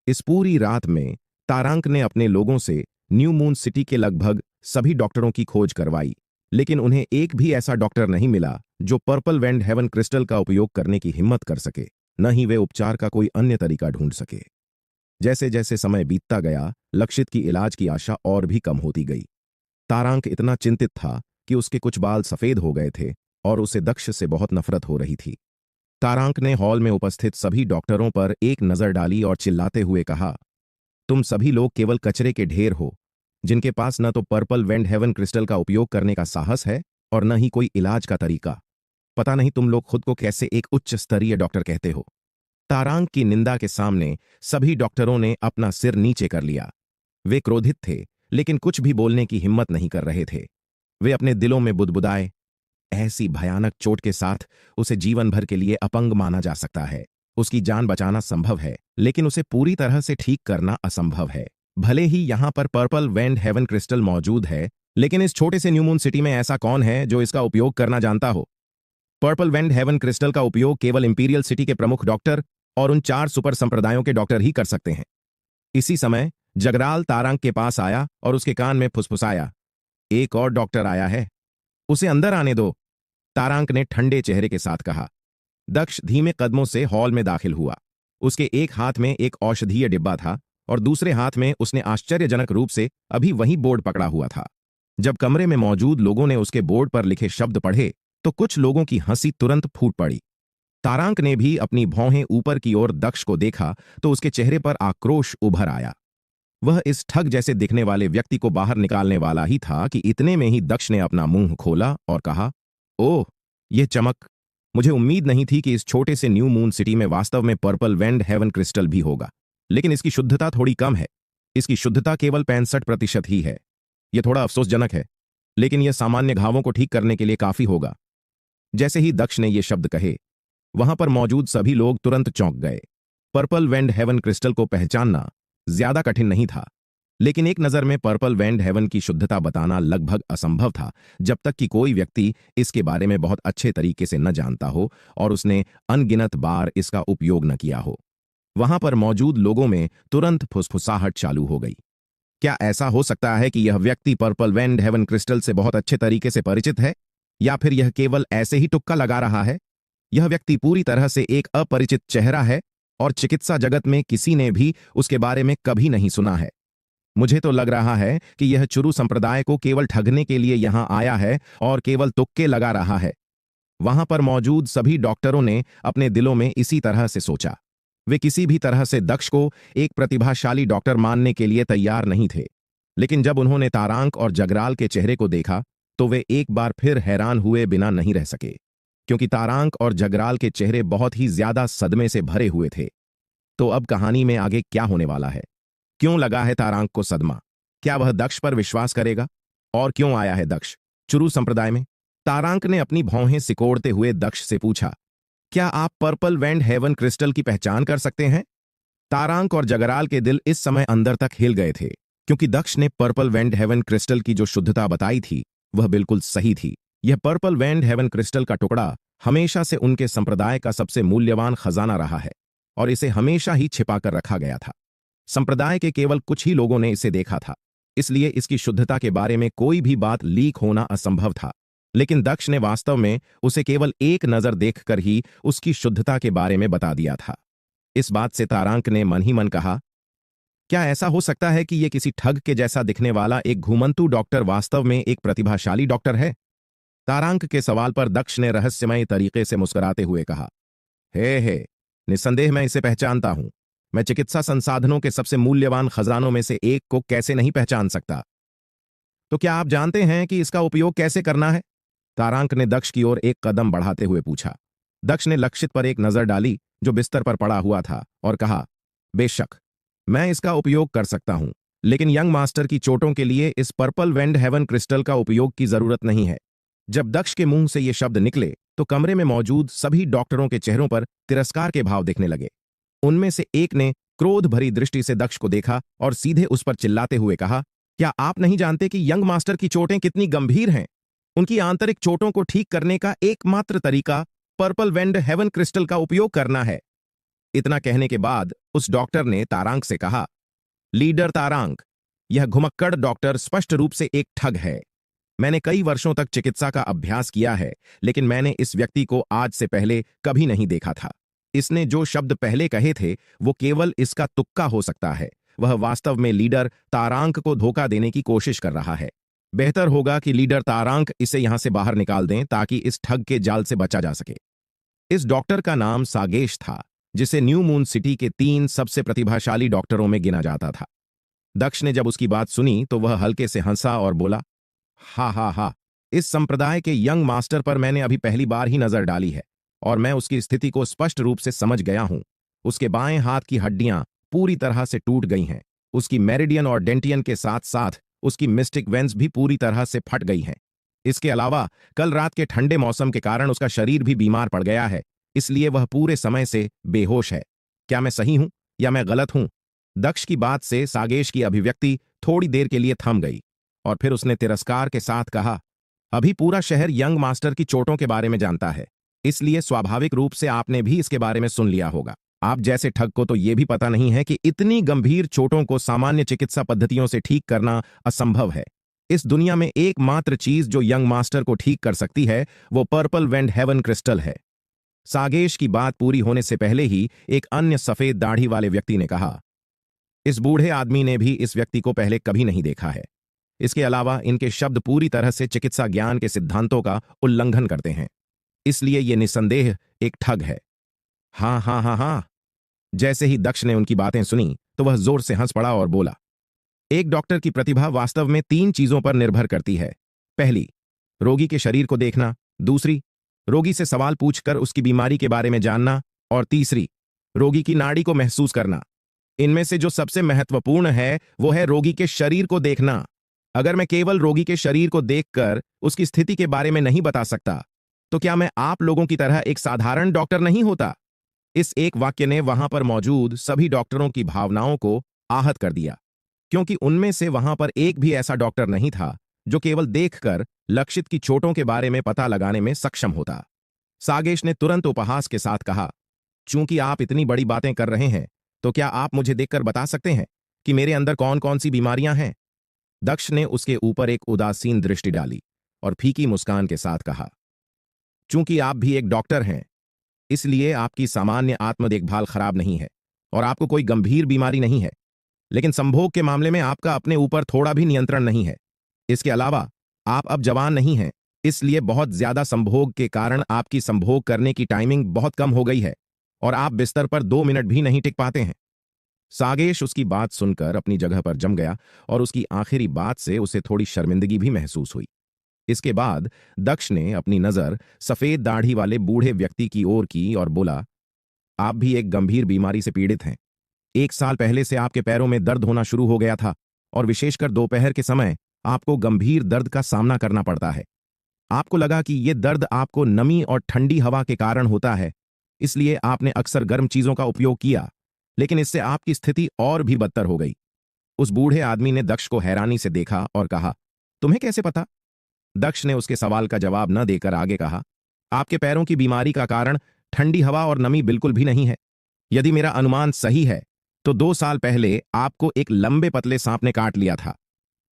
इस पूरी रात में तारांक ने अपने लोगों से न्यू मून सिटी के लगभग सभी डॉक्टरों की खोज करवाई, लेकिन उन्हें एक भी ऐसा डॉक्टर नहीं मिला जो पर्पल वैंड हेवन क्रिस्टल का उपयोग करने की हिम्मत कर सके, न ही वे उपचार का कोई अन्य तरीका ढूंढ सके। जैसे जैसे समय बीतता गया, लक्षित की इलाज की आशा और भी कम होती गई। तारांक इतना चिंतित था कि उसके कुछ बाल सफेद हो गए थे और उसे दक्ष से बहुत नफरत हो रही थी। तारांक ने हॉल में उपस्थित सभी डॉक्टरों पर एक नजर डाली और चिल्लाते हुए कहा, तुम सभी लोग केवल कचरे के ढेर हो, जिनके पास न तो पर्पल वैंड हेवन क्रिस्टल का उपयोग करने का साहस है और न ही कोई इलाज का तरीका। पता नहीं तुम लोग खुद को कैसे एक उच्च स्तरीय डॉक्टर कहते हो। तारांक की निंदा के सामने सभी डॉक्टरों ने अपना सिर नीचे कर लिया। वे क्रोधित थे, लेकिन कुछ भी बोलने की हिम्मत नहीं कर रहे थे। वे अपने दिलों में बुदबुदाए, ऐसी भयानक चोट के साथ उसे जीवन भर के लिए अपंग माना जा सकता है। उसकी जान बचाना संभव है, लेकिन उसे पूरी तरह से ठीक करना असंभव है। भले ही यहां पर पर्पल वैंड हेवन क्रिस्टल मौजूद है, लेकिन इस छोटे से न्यू मून सिटी में ऐसा कौन है जो इसका उपयोग करना जानता हो? पर्पल वैंड हेवन क्रिस्टल का उपयोग केवल इंपीरियल सिटी के प्रमुख डॉक्टर और उन 4 सुपर संप्रदायों के डॉक्टर ही कर सकते हैं। इसी समय जगराल तारांक के पास आया और उसके कान में फुसफुसाया, एक और डॉक्टर आया है, उसे अंदर आने दो। तारांक ने ठंडे चेहरे के साथ कहा। दक्ष धीमे कदमों से हॉल में दाखिल हुआ। उसके एक हाथ में एक औषधीय डिब्बा था और दूसरे हाथ में उसने आश्चर्यजनक रूप से अभी वही बोर्ड पकड़ा हुआ था। जब कमरे में मौजूद लोगों ने उसके बोर्ड पर लिखे शब्द पढ़े तो कुछ लोगों की हंसी तुरंत फूट पड़ी। तारांक ने भी अपनी भौहें ऊपर की ओर दक्ष को देखा तो उसके चेहरे पर आक्रोश उभर आया। वह इस ठग जैसे दिखने वाले व्यक्ति को बाहर निकालने वाला ही था कि इतने में ही दक्ष ने अपना मुंह खोला और कहा, ओह, यह चमक! मुझे उम्मीद नहीं थी कि इस छोटे से न्यू मून सिटी में वास्तव में पर्पल वैंड हेवन क्रिस्टल भी होगा, लेकिन इसकी शुद्धता थोड़ी कम है। इसकी शुद्धता केवल 65% ही है। यह थोड़ा अफसोसजनक है, लेकिन यह सामान्य घावों को ठीक करने के लिए काफी होगा। जैसे ही दक्ष ने ये शब्द कहे, वहां पर मौजूद सभी लोग तुरंत चौंक गए। पर्पल वैंड हेवन क्रिस्टल को पहचानना ज्यादा कठिन नहीं था, लेकिन एक नजर में पर्पल वैंड हेवन की शुद्धता बताना लगभग असंभव था, जब तक कि कोई व्यक्ति इसके बारे में बहुत अच्छे तरीके से न जानता हो और उसने अनगिनत बार इसका उपयोग न किया हो। वहां पर मौजूद लोगों में तुरंत फुसफुसाहट चालू हो गई। क्या ऐसा हो सकता है कि यह व्यक्ति पर्पल वैंड हेवन क्रिस्टल से बहुत अच्छे तरीके से परिचित है, या फिर यह केवल ऐसे ही तुक्का लगा रहा है? यह व्यक्ति पूरी तरह से एक अपरिचित चेहरा है और चिकित्सा जगत में किसी ने भी उसके बारे में कभी नहीं सुना है। मुझे तो लग रहा है कि यह चुरू संप्रदाय को केवल ठगने के लिए यहां आया है और केवल तुक्के लगा रहा है। वहां पर मौजूद सभी डॉक्टरों ने अपने दिलों में इसी तरह से सोचा। वे किसी भी तरह से दक्ष को एक प्रतिभाशाली डॉक्टर मानने के लिए तैयार नहीं थे, लेकिन जब उन्होंने तारांक और जगराल के चेहरे को देखा तो वे एक बार फिर हैरान हुए बिना नहीं रह सके, क्योंकि तारांक और जगराल के चेहरे बहुत ही ज्यादा सदमे से भरे हुए थे। तो अब कहानी में आगे क्या होने वाला है? क्यों लगा है तारांक को सदमा? क्या वह दक्ष पर विश्वास करेगा? और क्यों आया है दक्ष चुरू संप्रदाय में? तारांक ने अपनी भौहें सिकोड़ते हुए दक्ष से पूछा, क्या आप पर्पल वैंड हेवन क्रिस्टल की पहचान कर सकते हैं? तारांक और जगराल के दिल इस समय अंदर तक हिल गए थे, क्योंकि दक्ष ने पर्पल वैंड हेवन क्रिस्टल की जो शुद्धता बताई थी वह बिल्कुल सही थी। यह पर्पल वैंड हेवन क्रिस्टल का टुकड़ा हमेशा से उनके संप्रदाय का सबसे मूल्यवान खजाना रहा है और इसे हमेशा ही छिपा कर रखा गया था। संप्रदाय के केवल कुछ ही लोगों ने इसे देखा था, इसलिए इसकी शुद्धता के बारे में कोई भी बात लीक होना असंभव था। लेकिन दक्ष ने वास्तव में उसे केवल एक नजर देखकर ही उसकी शुद्धता के बारे में बता दिया था। इस बात से तारांक ने मन ही मन कहा, क्या ऐसा हो सकता है कि यह किसी ठग के जैसा दिखने वाला एक घुमंतू डॉक्टर वास्तव में एक प्रतिभाशाली डॉक्टर है? तारांक के सवाल पर दक्ष ने रहस्यमय तरीके से मुस्कुराते हुए कहा, हे, निस्संदेह मैं इसे पहचानता हूं। मैं चिकित्सा संसाधनों के सबसे मूल्यवान खजानों में से एक को कैसे नहीं पहचान सकता। तो क्या आप जानते हैं कि इसका उपयोग कैसे करना है? तारांक ने दक्ष की ओर एक कदम बढ़ाते हुए पूछा। दक्ष ने लक्षित पर एक नजर डाली जो बिस्तर पर पड़ा हुआ था और कहा, बेशक मैं इसका उपयोग कर सकता हूं, लेकिन यंग मास्टर की चोटों के लिए इस पर्पल वेंड हेवन क्रिस्टल का उपयोग की जरूरत नहीं है। जब दक्ष के मुंह से ये शब्द निकले तो कमरे में मौजूद सभी डॉक्टरों के चेहरों पर तिरस्कार के भाव दिखने लगे। उनमें से एक ने क्रोध भरी दृष्टि से दक्ष को देखा और सीधे उस पर चिल्लाते हुए कहा, क्या आप नहीं जानते कि यंग मास्टर की चोटें कितनी गंभीर हैं? उनकी आंतरिक चोटों को ठीक करने का एकमात्र तरीका पर्पल वेंड हेवन क्रिस्टल का उपयोग करना है। इतना कहने के बाद उस डॉक्टर ने तारांक से कहा, लीडर तारांक, यह घुमक्कड़ डॉक्टर स्पष्ट रूप से एक ठग है। मैंने कई वर्षों तक चिकित्सा का अभ्यास किया है, लेकिन मैंने इस व्यक्ति को आज से पहले कभी नहीं देखा था। इसने जो शब्द पहले कहे थे वो केवल इसका तुक्का हो सकता है। वह वास्तव में लीडर तारांक को धोखा देने की कोशिश कर रहा है। बेहतर होगा कि लीडर तारांक इसे यहां से बाहर निकाल दें ताकि इस ठग के जाल से बचा जा सके। इस डॉक्टर का नाम सागेश था, जिसे न्यू मून सिटी के 3 सबसे प्रतिभाशाली डॉक्टरों में गिना जाता था। दक्ष ने जब उसकी बात सुनी तो वह हल्के से हंसा और बोला, हा, इस संप्रदाय के यंग मास्टर पर मैंने अभी पहली बार ही नजर डाली है और मैं उसकी स्थिति को स्पष्ट रूप से समझ गया हूं। उसके बाएं हाथ की हड्डियां पूरी तरह से टूट गई हैं। उसकी मेरिडियन और डेंटियन के साथ साथ उसकी मिस्टिक वेंस भी पूरी तरह से फट गई हैं। इसके अलावा कल रात के ठंडे मौसम के कारण उसका शरीर भी बीमार पड़ गया है, इसलिए वह पूरे समय से बेहोश है। क्या मैं सही हूं या मैं गलत हूं? दक्ष की बात से सागेश की अभिव्यक्ति थोड़ी देर के लिए थम गई और फिर उसने तिरस्कार के साथ कहा, अभी पूरा शहर यंग मास्टर की चोटों के बारे में जानता है, इसलिए स्वाभाविक रूप से आपने भी इसके बारे में सुन लिया होगा। आप जैसे ठग को तो यह भी पता नहीं है कि इतनी गंभीर चोटों को सामान्य चिकित्सा पद्धतियों से ठीक करना असंभव है। इस दुनिया में एकमात्र चीज जो यंग मास्टर को ठीक कर सकती है वो पर्पल वेंड हेवन क्रिस्टल है। सागेश की बात पूरी होने से पहले ही एक अन्य सफेद दाढ़ी वाले व्यक्ति ने कहा, इस बूढ़े आदमी ने भी इस व्यक्ति को पहले कभी नहीं देखा है। इसके अलावा इनके शब्द पूरी तरह से चिकित्सा ज्ञान के सिद्धांतों का उल्लंघन करते हैं, इसलिए यह निस्संदेह एक ठग है। हाँ। जैसे ही दक्ष ने उनकी बातें सुनी तो वह जोर से हंस पड़ा और बोला, एक डॉक्टर की प्रतिभा वास्तव में 3 चीजों पर निर्भर करती है। पहली, रोगी के शरीर को देखना। दूसरी, रोगी से सवाल पूछकर उसकी बीमारी के बारे में जानना। और तीसरी, रोगी की नाड़ी को महसूस करना। इनमें से जो सबसे महत्वपूर्ण है वो है रोगी के शरीर को देखना। अगर मैं केवल रोगी के शरीर को देखकर उसकी स्थिति के बारे में नहीं बता सकता तो क्या मैं आप लोगों की तरह एक साधारण डॉक्टर नहीं होता? इस एक वाक्य ने वहां पर मौजूद सभी डॉक्टरों की भावनाओं को आहत कर दिया, क्योंकि उनमें से वहां पर एक भी ऐसा डॉक्टर नहीं था जो केवल देखकर लक्षित की चोटों के बारे में पता लगाने में सक्षम होता। सागेश ने तुरंत उपहास के साथ कहा, चूंकि आप इतनी बड़ी बातें कर रहे हैं तो क्या आप मुझे देखकर बता सकते हैं कि मेरे अंदर कौन कौन सी बीमारियां हैं? दक्ष ने उसके ऊपर एक उदासीन दृष्टि डाली और फीकी मुस्कान के साथ कहा, चूंकि आप भी एक डॉक्टर हैं, इसलिए आपकी सामान्य आत्म देखभाल खराब नहीं है और आपको कोई गंभीर बीमारी नहीं है, लेकिन संभोग के मामले में आपका अपने ऊपर थोड़ा भी नियंत्रण नहीं है। इसके अलावा आप अब जवान नहीं हैं, इसलिए बहुत ज्यादा संभोग के कारण आपकी संभोग करने की टाइमिंग बहुत कम हो गई है और आप बिस्तर पर 2 मिनट भी नहीं टिक पाते हैं। सागेश उसकी बात सुनकर अपनी जगह पर जम गया और उसकी आखिरी बात से उसे थोड़ी शर्मिंदगी भी महसूस हुई। इसके बाद दक्ष ने अपनी नजर सफेद दाढ़ी वाले बूढ़े व्यक्ति की ओर की और बोला, आप भी एक गंभीर बीमारी से पीड़ित हैं। 1 साल पहले से आपके पैरों में दर्द होना शुरू हो गया था और विशेषकर दोपहर के समय आपको गंभीर दर्द का सामना करना पड़ता है। आपको लगा कि यह दर्द आपको नमी और ठंडी हवा के कारण होता है, इसलिए आपने अक्सर गर्म चीजों का उपयोग किया, लेकिन इससे आपकी स्थिति और भी बदतर हो गई। उस बूढ़े आदमी ने दक्ष को हैरानी से देखा और कहा, तुम्हें कैसे पता? दक्ष ने उसके सवाल का जवाब न देकर आगे कहा, आपके पैरों की बीमारी का कारण ठंडी हवा और नमी बिल्कुल भी नहीं है। यदि मेरा अनुमान सही है तो 2 साल पहले आपको एक लंबे पतले सांप ने काट लिया था।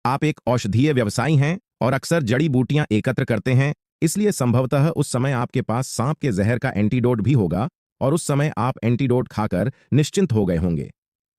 आप एक औषधीय व्यवसायी हैं और अक्सर जड़ी बूटियां एकत्र करते हैं, इसलिए संभवतः उस समय आपके पास सांप के जहर का एंटीडोट भी होगा और उस समय आप एंटीडोट खाकर निश्चिंत हो गए होंगे।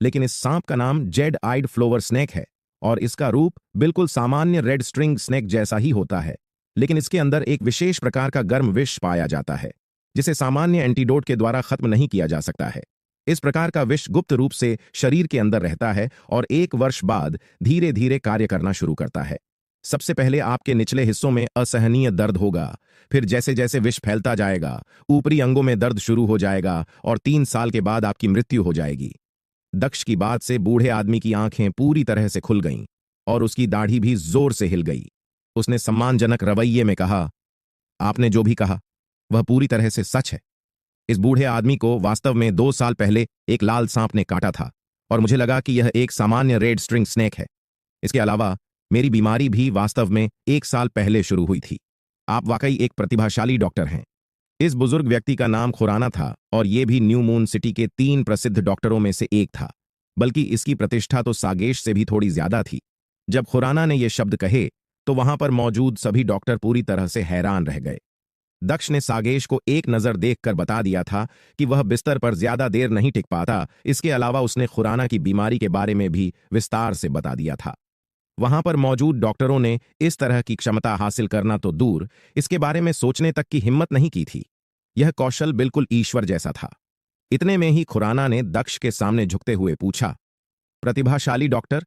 लेकिन इस सांप का नाम जेड आइड फ्लोवर स्नेक है और इसका रूप बिल्कुल सामान्य रेड स्ट्रिंग स्नेक जैसा ही होता है। लेकिन इसके अंदर एक विशेष प्रकार का गर्म विष पाया जाता है जिसे सामान्य एंटीडोट के द्वारा खत्म नहीं किया जा सकता है। इस प्रकार का विष गुप्त रूप से शरीर के अंदर रहता है और 1 वर्ष बाद धीरे धीरे कार्य करना शुरू करता है। सबसे पहले आपके निचले हिस्सों में असहनीय दर्द होगा, फिर जैसे जैसे विष फैलता जाएगा ऊपरी अंगों में दर्द शुरू हो जाएगा और 3 साल के बाद आपकी मृत्यु हो जाएगी। दक्ष की बात से बूढ़े आदमी की आंखें पूरी तरह से खुल गईं और उसकी दाढ़ी भी जोर से हिल गई। उसने सम्मानजनक रवैये में कहा, आपने जो भी कहा वह पूरी तरह से सच है। इस बूढ़े आदमी को वास्तव में 2 साल पहले एक लाल सांप ने काटा था और मुझे लगा कि यह एक सामान्य रेड स्ट्रिंग स्नेक है। इसके अलावा मेरी बीमारी भी वास्तव में 1 साल पहले शुरू हुई थी। आप वाकई एक प्रतिभाशाली डॉक्टर हैं। इस बुजुर्ग व्यक्ति का नाम खुराना था और यह भी न्यू मून सिटी के 3 प्रसिद्ध डॉक्टरों में से एक था, बल्कि इसकी प्रतिष्ठा तो सागेश से भी थोड़ी ज्यादा थी। जब खुराना ने ये शब्द कहे तो वहां पर मौजूद सभी डॉक्टर पूरी तरह से हैरान रह गए। दक्ष ने सागेश को एक नजर देखकर बता दिया था कि वह बिस्तर पर ज्यादा देर नहीं टिक पाता। इसके अलावा उसने खुराना की बीमारी के बारे में भी विस्तार से बता दिया था। वहां पर मौजूद डॉक्टरों ने इस तरह की क्षमता हासिल करना तो दूर, इसके बारे में सोचने तक की हिम्मत नहीं की थी। यह कौशल बिल्कुल ईश्वर जैसा था। इतने में ही खुराना ने दक्ष के सामने झुकते हुए पूछा, प्रतिभाशाली डॉक्टर,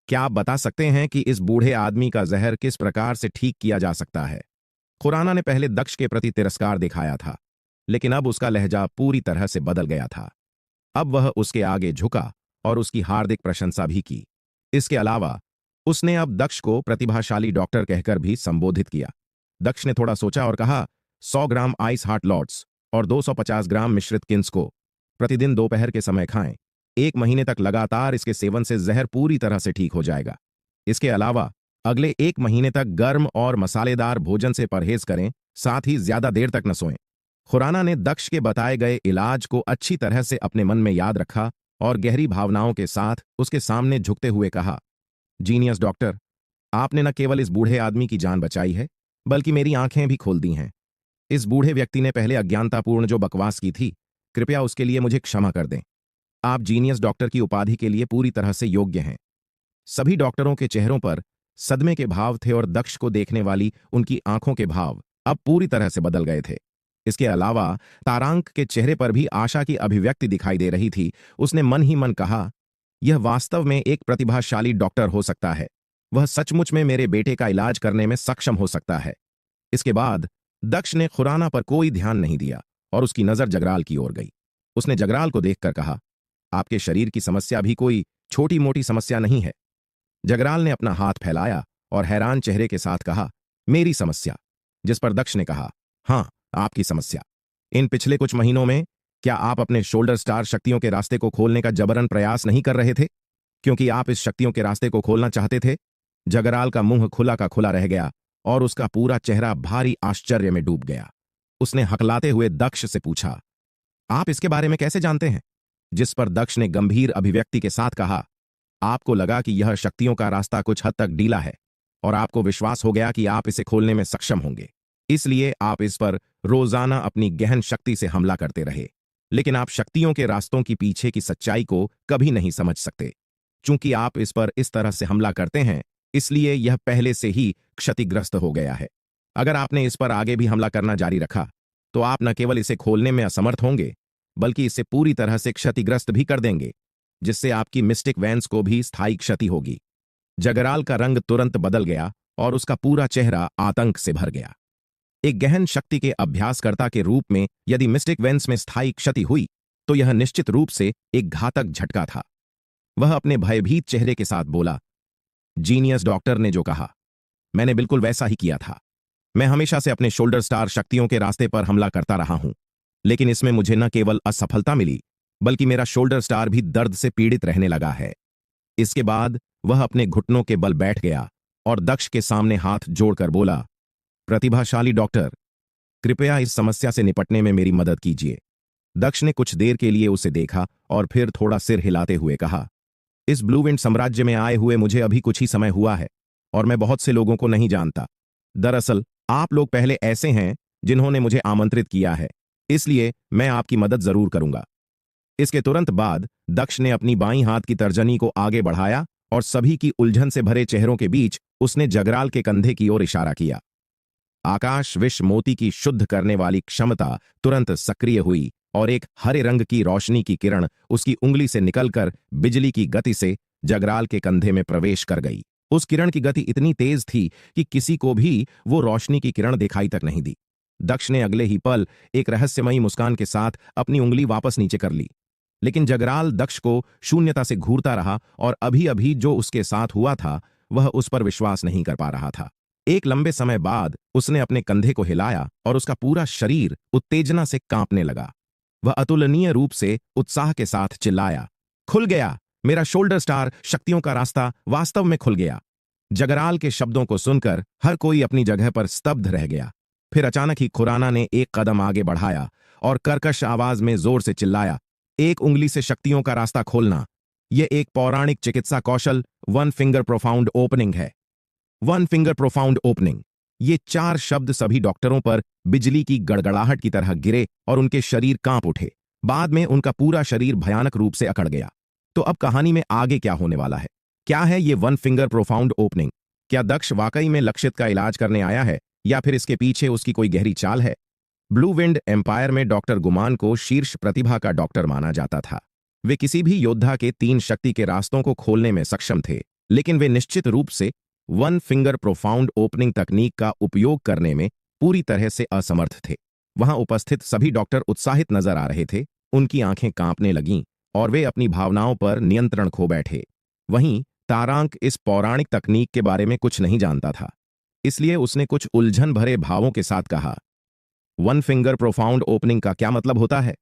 क्या आप बता सकते हैं कि इस बूढ़े आदमी का जहर किस प्रकार से ठीक किया जा सकता है? खुराना ने पहले दक्ष के प्रति तिरस्कार दिखाया था, लेकिन अब उसका लहजा पूरी तरह से बदल गया था। अब वह उसके आगे झुका और उसकी हार्दिक प्रशंसा भी की। इसके अलावा उसने अब दक्ष को प्रतिभाशाली डॉक्टर कहकर भी संबोधित किया। दक्ष ने थोड़ा सोचा और कहा, 100 ग्राम आइस हार्ट लॉट्स और 250 ग्राम मिश्रित किन्स को प्रतिदिन दोपहर के समय खाएं। 1 महीने तक लगातार इसके सेवन से जहर पूरी तरह से ठीक हो जाएगा। इसके अलावा अगले 1 महीने तक गर्म और मसालेदार भोजन से परहेज करें, साथ ही ज्यादा देर तक न सोएं। खुराना ने दक्ष के बताए गए इलाज को अच्छी तरह से अपने मन में याद रखा और गहरी भावनाओं के साथ उसके सामने झुकते हुए कहा, जीनियस डॉक्टर, आपने न केवल इस बूढ़े आदमी की जान बचाई है, बल्कि मेरी आंखें भी खोल दी हैं। इस बूढ़े व्यक्ति ने पहले अज्ञानतापूर्ण जो बकवास की थी, कृपया उसके लिए मुझे क्षमा कर दें। आप जीनियस डॉक्टर की उपाधि के लिए पूरी तरह से योग्य हैं। सभी डॉक्टरों के चेहरों पर सदमे के भाव थे और दक्ष को देखने वाली उनकी आंखों के भाव अब पूरी तरह से बदल गए थे। इसके अलावा तारांक के चेहरे पर भी आशा की अभिव्यक्ति दिखाई दे रही थी। उसने मन ही मन कहा, यह वास्तव में एक प्रतिभाशाली डॉक्टर हो सकता है। वह सचमुच में मेरे बेटे का इलाज करने में सक्षम हो सकता है। इसके बाद दक्ष ने खुराना पर कोई ध्यान नहीं दिया और उसकी नजर जगराल की ओर गई। उसने जगराल को देखकर कहा, आपके शरीर की समस्या भी कोई छोटी मोटी समस्या नहीं है। जगराल ने अपना हाथ फैलाया और हैरान चेहरे के साथ कहा, मेरी समस्या? जिस पर दक्ष ने कहा, हाँ, आपकी समस्या। इन पिछले कुछ महीनों में क्या आप अपने शोल्डर स्टार शक्तियों के रास्ते को खोलने का जबरन प्रयास नहीं कर रहे थे, क्योंकि आप इस शक्तियों के रास्ते को खोलना चाहते थे? जगराल का मुंह खुला का खुला रह गया और उसका पूरा चेहरा भारी आश्चर्य में डूब गया। उसने हकलाते हुए दक्ष से पूछा, आप इसके बारे में कैसे जानते हैं? जिस पर दक्ष ने गंभीर अभिव्यक्ति के साथ कहा, आपको लगा कि यह शक्तियों का रास्ता कुछ हद तक ढीला है और आपको विश्वास हो गया कि आप इसे खोलने में सक्षम होंगे, इसलिए आप इस पर रोजाना अपनी गहन शक्ति से हमला करते रहे। लेकिन आप शक्तियों के रास्तों की पीछे की सच्चाई को कभी नहीं समझ सकते। चूंकि आप इस पर इस तरह से हमला करते हैं, इसलिए यह पहले से ही क्षतिग्रस्त हो गया है। अगर आपने इस पर आगे भी हमला करना जारी रखा तो आप न केवल इसे खोलने में असमर्थ होंगे, बल्कि इसे पूरी तरह से क्षतिग्रस्त भी कर देंगे, जिससे आपकी मिस्टिक वेंस को भी स्थायी क्षति होगी। जगराल का रंग तुरंत बदल गया और उसका पूरा चेहरा आतंक से भर गया। एक गहन शक्ति के अभ्यासकर्ता के रूप में यदि मिस्टिक वेंस में स्थायी क्षति हुई तो यह निश्चित रूप से एक घातक झटका था। वह अपने भयभीत चेहरे के साथ बोला, जीनियस डॉक्टर ने जो कहा, मैंने बिल्कुल वैसा ही किया था। मैं हमेशा से अपने शोल्डर स्टार शक्तियों के रास्ते पर हमला करता रहा हूं, लेकिन इसमें मुझे न केवल असफलता मिली, बल्कि मेरा शोल्डर स्टार भी दर्द से पीड़ित रहने लगा है। इसके बाद वह अपने घुटनों के बल बैठ गया और दक्ष के सामने हाथ जोड़कर बोला, प्रतिभाशाली डॉक्टर, कृपया इस समस्या से निपटने में मेरी मदद कीजिए। दक्ष ने कुछ देर के लिए उसे देखा और फिर थोड़ा सिर हिलाते हुए कहा, इस ब्लू विंड साम्राज्य में आए हुए मुझे अभी कुछ ही समय हुआ है और मैं बहुत से लोगों को नहीं जानता। दरअसल आप लोग पहले ऐसे हैं जिन्होंने मुझे आमंत्रित किया है, इसलिए मैं आपकी मदद जरूर करूंगा। इसके तुरंत बाद दक्ष ने अपनी बाईं हाथ की तर्जनी को आगे बढ़ाया और सभी की उलझन से भरे चेहरों के बीच उसने जगराल के कंधे की ओर इशारा किया। आकाश विष मोती की शुद्ध करने वाली क्षमता तुरंत सक्रिय हुई और एक हरे रंग की रोशनी की किरण उसकी उंगली से निकलकर बिजली की गति से जगराल के कंधे में प्रवेश कर गई। उस किरण की गति इतनी तेज थी कि किसी को भी वो रोशनी की किरण दिखाई तक नहीं दी। दक्ष ने अगले ही पल एक रहस्यमयी मुस्कान के साथ अपनी उंगली वापस नीचे कर ली, लेकिन जगराल दक्ष को शून्यता से घूरता रहा और अभी अभी जो उसके साथ हुआ था वह उस पर विश्वास नहीं कर पा रहा था। एक लंबे समय बाद उसने अपने कंधे को हिलाया और उसका पूरा शरीर उत्तेजना से कांपने लगा। वह अतुलनीय रूप से उत्साह के साथ चिल्लाया, खुल गया! मेरा शोल्डर स्टार शक्तियों का रास्ता वास्तव में खुल गया। जगराल के शब्दों को सुनकर हर कोई अपनी जगह पर स्तब्ध रह गया। फिर अचानक ही खुराना ने एक कदम आगे बढ़ाया और कर्कश आवाज में जोर से चिल्लाया, एक उंगली से शक्तियों का रास्ता खोलना, यह एक पौराणिक चिकित्सा कौशल वन फिंगर प्रोफाउंड ओपनिंग है। One finger profound opening. ये 4 शब्द सभी डॉक्टरों पर बिजली की गड़गड़ाहट की तरह गिरे और उनके शरीर कांप उठे। बाद में उनका पूरा शरीर भयानक रूप से अकड़ गया। तो अब कहानी में आगे क्या होने वाला है? क्या है ये वन फिंगर प्रोफाउंड ओपनिंग? क्या दक्ष वाकई में लक्षित का इलाज करने आया है या फिर इसके पीछे उसकी कोई गहरी चाल है? ब्लू विंड एम्पायर में डॉक्टर गुमान को शीर्ष प्रतिभा का डॉक्टर माना जाता था। वे किसी भी योद्धा के 3 शक्ति के रास्तों को खोलने में सक्षम थे, लेकिन वे निश्चित रूप से वन फिंगर प्रोफाउंड ओपनिंग तकनीक का उपयोग करने में पूरी तरह से असमर्थ थे। वहां उपस्थित सभी डॉक्टर उत्साहित नजर आ रहे थे, उनकी आंखें कांपने लगीं और वे अपनी भावनाओं पर नियंत्रण खो बैठे। वहीं तारांक इस पौराणिक तकनीक के बारे में कुछ नहीं जानता था, इसलिए उसने कुछ उलझन भरे भावों के साथ कहा, वन फिंगर प्रोफाउंड ओपनिंग का क्या मतलब होता है?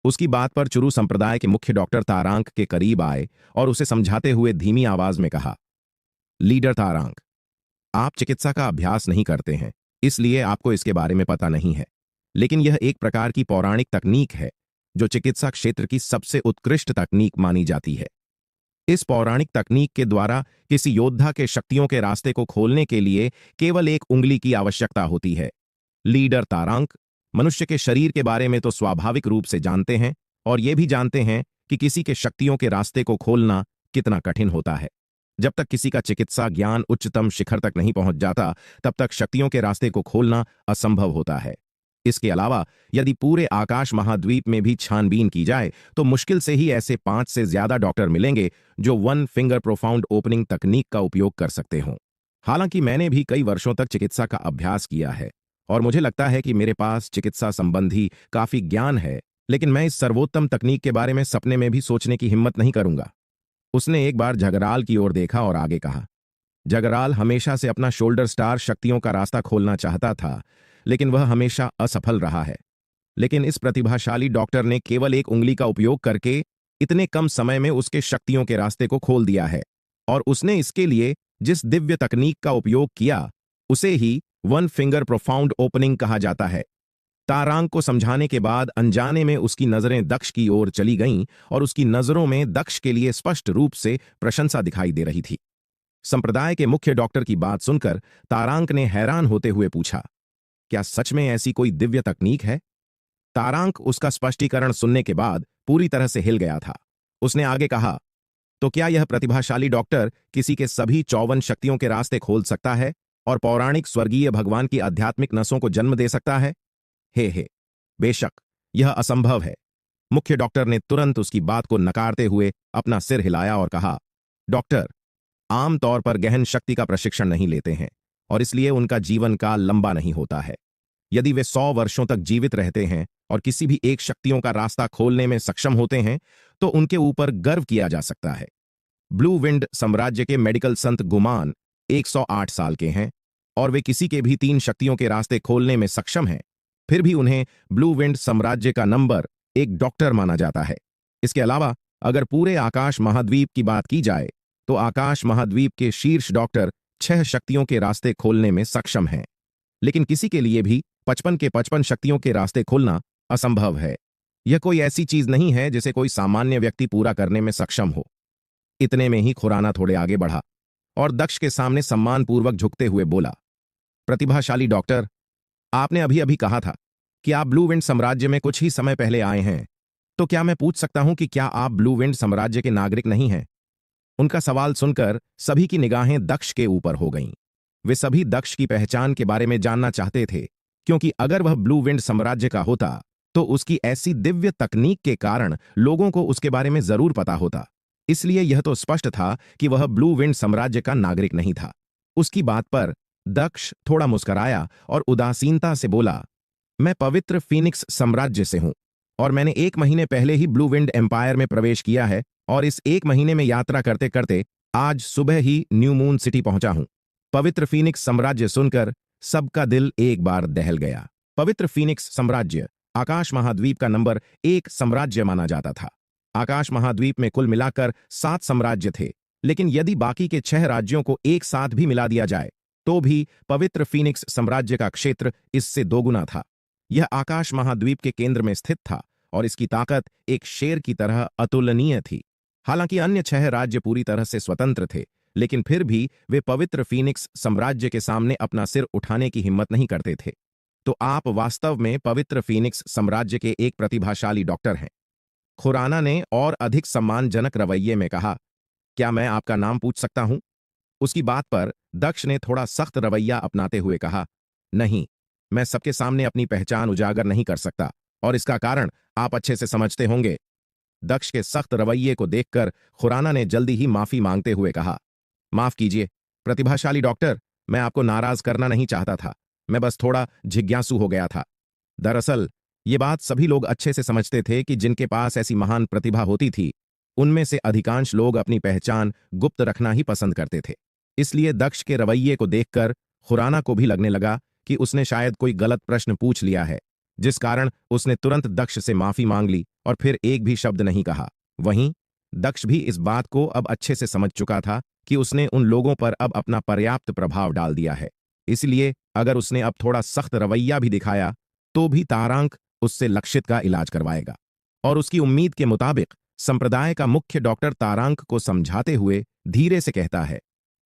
उसकी बात पर चुरू संप्रदाय के मुख्य डॉक्टर तारांक के करीब आए और उसे समझाते हुए धीमी आवाज में कहा, लीडर तारांक, आप चिकित्सा का अभ्यास नहीं करते हैं, इसलिए आपको इसके बारे में पता नहीं है, लेकिन यह एक प्रकार की पौराणिक तकनीक है जो चिकित्सा क्षेत्र की सबसे उत्कृष्ट तकनीक मानी जाती है। इस पौराणिक तकनीक के द्वारा किसी योद्धा के शक्तियों के रास्ते को खोलने के लिए केवल एक उंगली की आवश्यकता होती है। लीडर तारांक, मनुष्य के शरीर के बारे में तो स्वाभाविक रूप से जानते हैं और ये भी जानते हैं कि किसी के शक्तियों के रास्ते को खोलना कितना कठिन होता है। जब तक किसी का चिकित्सा ज्ञान उच्चतम शिखर तक नहीं पहुंच जाता, तब तक शक्तियों के रास्ते को खोलना असंभव होता है। इसके अलावा यदि पूरे आकाश महाद्वीप में भी छानबीन की जाए तो मुश्किल से ही ऐसे 5 से ज्यादा डॉक्टर मिलेंगे जो वन फिंगर प्रोफाउंड ओपनिंग तकनीक का उपयोग कर सकते हों। हालांकि मैंने भी कई वर्षों तक चिकित्सा का अभ्यास किया है और मुझे लगता है कि मेरे पास चिकित्सा संबंधी काफी ज्ञान है, लेकिन मैं इस सर्वोत्तम तकनीक के बारे में सपने में भी सोचने की हिम्मत नहीं करूंगा। उसने एक बार जगराल की ओर देखा और आगे कहा, जगराल हमेशा से अपना शोल्डर स्टार शक्तियों का रास्ता खोलना चाहता था, लेकिन वह हमेशा असफल रहा है। लेकिन इस प्रतिभाशाली डॉक्टर ने केवल एक उंगली का उपयोग करके इतने कम समय में उसके शक्तियों के रास्ते को खोल दिया है, और उसने इसके लिए जिस दिव्य तकनीक का उपयोग किया उसे ही वन फिंगर प्रोफाउंड ओपनिंग कहा जाता है। तारांक को समझाने के बाद अनजाने में उसकी नजरें दक्ष की ओर चली गईं और उसकी नजरों में दक्ष के लिए स्पष्ट रूप से प्रशंसा दिखाई दे रही थी। संप्रदाय के मुख्य डॉक्टर की बात सुनकर तारांक ने हैरान होते हुए पूछा, क्या सच में ऐसी कोई दिव्य तकनीक है? तारांक उसका स्पष्टीकरण सुनने के बाद पूरी तरह से हिल गया था। उसने आगे कहा, तो क्या यह प्रतिभाशाली डॉक्टर किसी के सभी 54 शक्तियों के रास्ते खोल सकता है और पौराणिक स्वर्गीय भगवान की आध्यात्मिक नसों को जन्म दे सकता है? हे, बेशक, यह असंभव है। मुख्य डॉक्टर ने तुरंत उसकी बात को नकारते हुए अपना सिर हिलाया और कहा, डॉक्टर आमतौर पर गहन शक्ति का प्रशिक्षण नहीं लेते हैं और इसलिए उनका जीवन काल लंबा नहीं होता है। यदि वे 100 वर्षों तक जीवित रहते हैं और किसी भी एक शक्तियों का रास्ता खोलने में सक्षम होते हैं तो उनके ऊपर गर्व किया जा सकता है। ब्लू विंड साम्राज्य के मेडिकल संत गुमान 108 साल के हैं और वे किसी के भी 3 शक्तियों के रास्ते खोलने में सक्षम हैं, फिर भी उन्हें ब्लू विंड साम्राज्य का नंबर 1 डॉक्टर माना जाता है। इसके अलावा अगर पूरे आकाश महाद्वीप की बात की जाए तो आकाश महाद्वीप के शीर्ष डॉक्टर 6 शक्तियों के रास्ते खोलने में सक्षम हैं, लेकिन किसी के लिए भी 55 के 55 शक्तियों के रास्ते खोलना असंभव है। यह कोई ऐसी चीज नहीं है जिसे कोई सामान्य व्यक्ति पूरा करने में सक्षम हो। इतने में ही खुराना थोड़े आगे बढ़ा और दक्ष के सामने सम्मानपूर्वक झुकते हुए बोला, प्रतिभाशाली डॉक्टर, आपने अभी अभी कहा था कि आप ब्लू विंड साम्राज्य में कुछ ही समय पहले आए हैं, तो क्या मैं पूछ सकता हूं कि क्या आप ब्लू विंड साम्राज्य के नागरिक नहीं हैं? उनका सवाल सुनकर सभी की निगाहें दक्ष के ऊपर हो गईं। वे सभी दक्ष की पहचान के बारे में जानना चाहते थे, क्योंकि अगर वह ब्लू विंड साम्राज्य का होता तो उसकी ऐसी दिव्य तकनीक के कारण लोगों को उसके बारे में जरूर पता होता। इसलिए यह तो स्पष्ट था कि वह ब्लू विंड साम्राज्य का नागरिक नहीं था। उसकी बात पर दक्ष थोड़ा मुस्कुराया और उदासीनता से बोला, मैं पवित्र फीनिक्स साम्राज्य से हूं और मैंने 1 महीने पहले ही ब्लू विंड एम्पायर में प्रवेश किया है और इस 1 महीने में यात्रा करते करते आज सुबह ही न्यू मून सिटी पहुंचा हूं। पवित्र फीनिक्स साम्राज्य सुनकर सबका दिल एक बार दहल गया। पवित्र फीनिक्स साम्राज्य आकाश महाद्वीप का नंबर 1 साम्राज्य माना जाता था। आकाश महाद्वीप में कुल मिलाकर 7 साम्राज्य थे, लेकिन यदि बाकी के 6 राज्यों को एक साथ भी मिला दिया जाए तो भी पवित्र फीनिक्स साम्राज्य का क्षेत्र इससे दोगुना था। यह आकाश महाद्वीप के केंद्र में स्थित था और इसकी ताकत एक शेर की तरह अतुलनीय थी। हालांकि अन्य 6 राज्य पूरी तरह से स्वतंत्र थे, लेकिन फिर भी वे पवित्र फीनिक्स साम्राज्य के सामने अपना सिर उठाने की हिम्मत नहीं करते थे। तो आप वास्तव में पवित्र फीनिक्स साम्राज्य के एक प्रतिभाशाली डॉक्टर हैं, खुराना ने और अधिक सम्मानजनक रवैये में कहा। क्या मैं आपका नाम पूछ सकता हूं? उसकी बात पर दक्ष ने थोड़ा सख्त रवैया अपनाते हुए कहा, नहीं, मैं सबके सामने अपनी पहचान उजागर नहीं कर सकता और इसका कारण आप अच्छे से समझते होंगे। दक्ष के सख्त रवैये को देखकर खुराना ने जल्दी ही माफी मांगते हुए कहा, माफ कीजिए प्रतिभाशाली डॉक्टर, मैं आपको नाराज करना नहीं चाहता था, मैं बस थोड़ा जिज्ञासु हो गया था। दरअसल ये बात सभी लोग अच्छे से समझते थे कि जिनके पास ऐसी महान प्रतिभा होती थी, उनमें से अधिकांश लोग अपनी पहचान गुप्त रखना ही पसंद करते थे। इसलिए दक्ष के रवैये को देखकर खुराना को भी लगने लगा कि उसने शायद कोई गलत प्रश्न पूछ लिया है, जिस कारण उसने तुरंत दक्ष से माफी मांग ली और फिर एक भी शब्द नहीं कहा। वहीं दक्ष भी इस बात को अब अच्छे से समझ चुका था कि उसने उन लोगों पर अब अपना पर्याप्त प्रभाव डाल दिया है। इसलिए अगर उसने अब थोड़ा सख्त रवैया भी दिखाया तो भी तारांक उससे लक्षित का इलाज करवाएगा। और उसकी उम्मीद के मुताबिक संप्रदाय का मुख्य डॉक्टर तारांक को समझाते हुए धीरे से कहता है,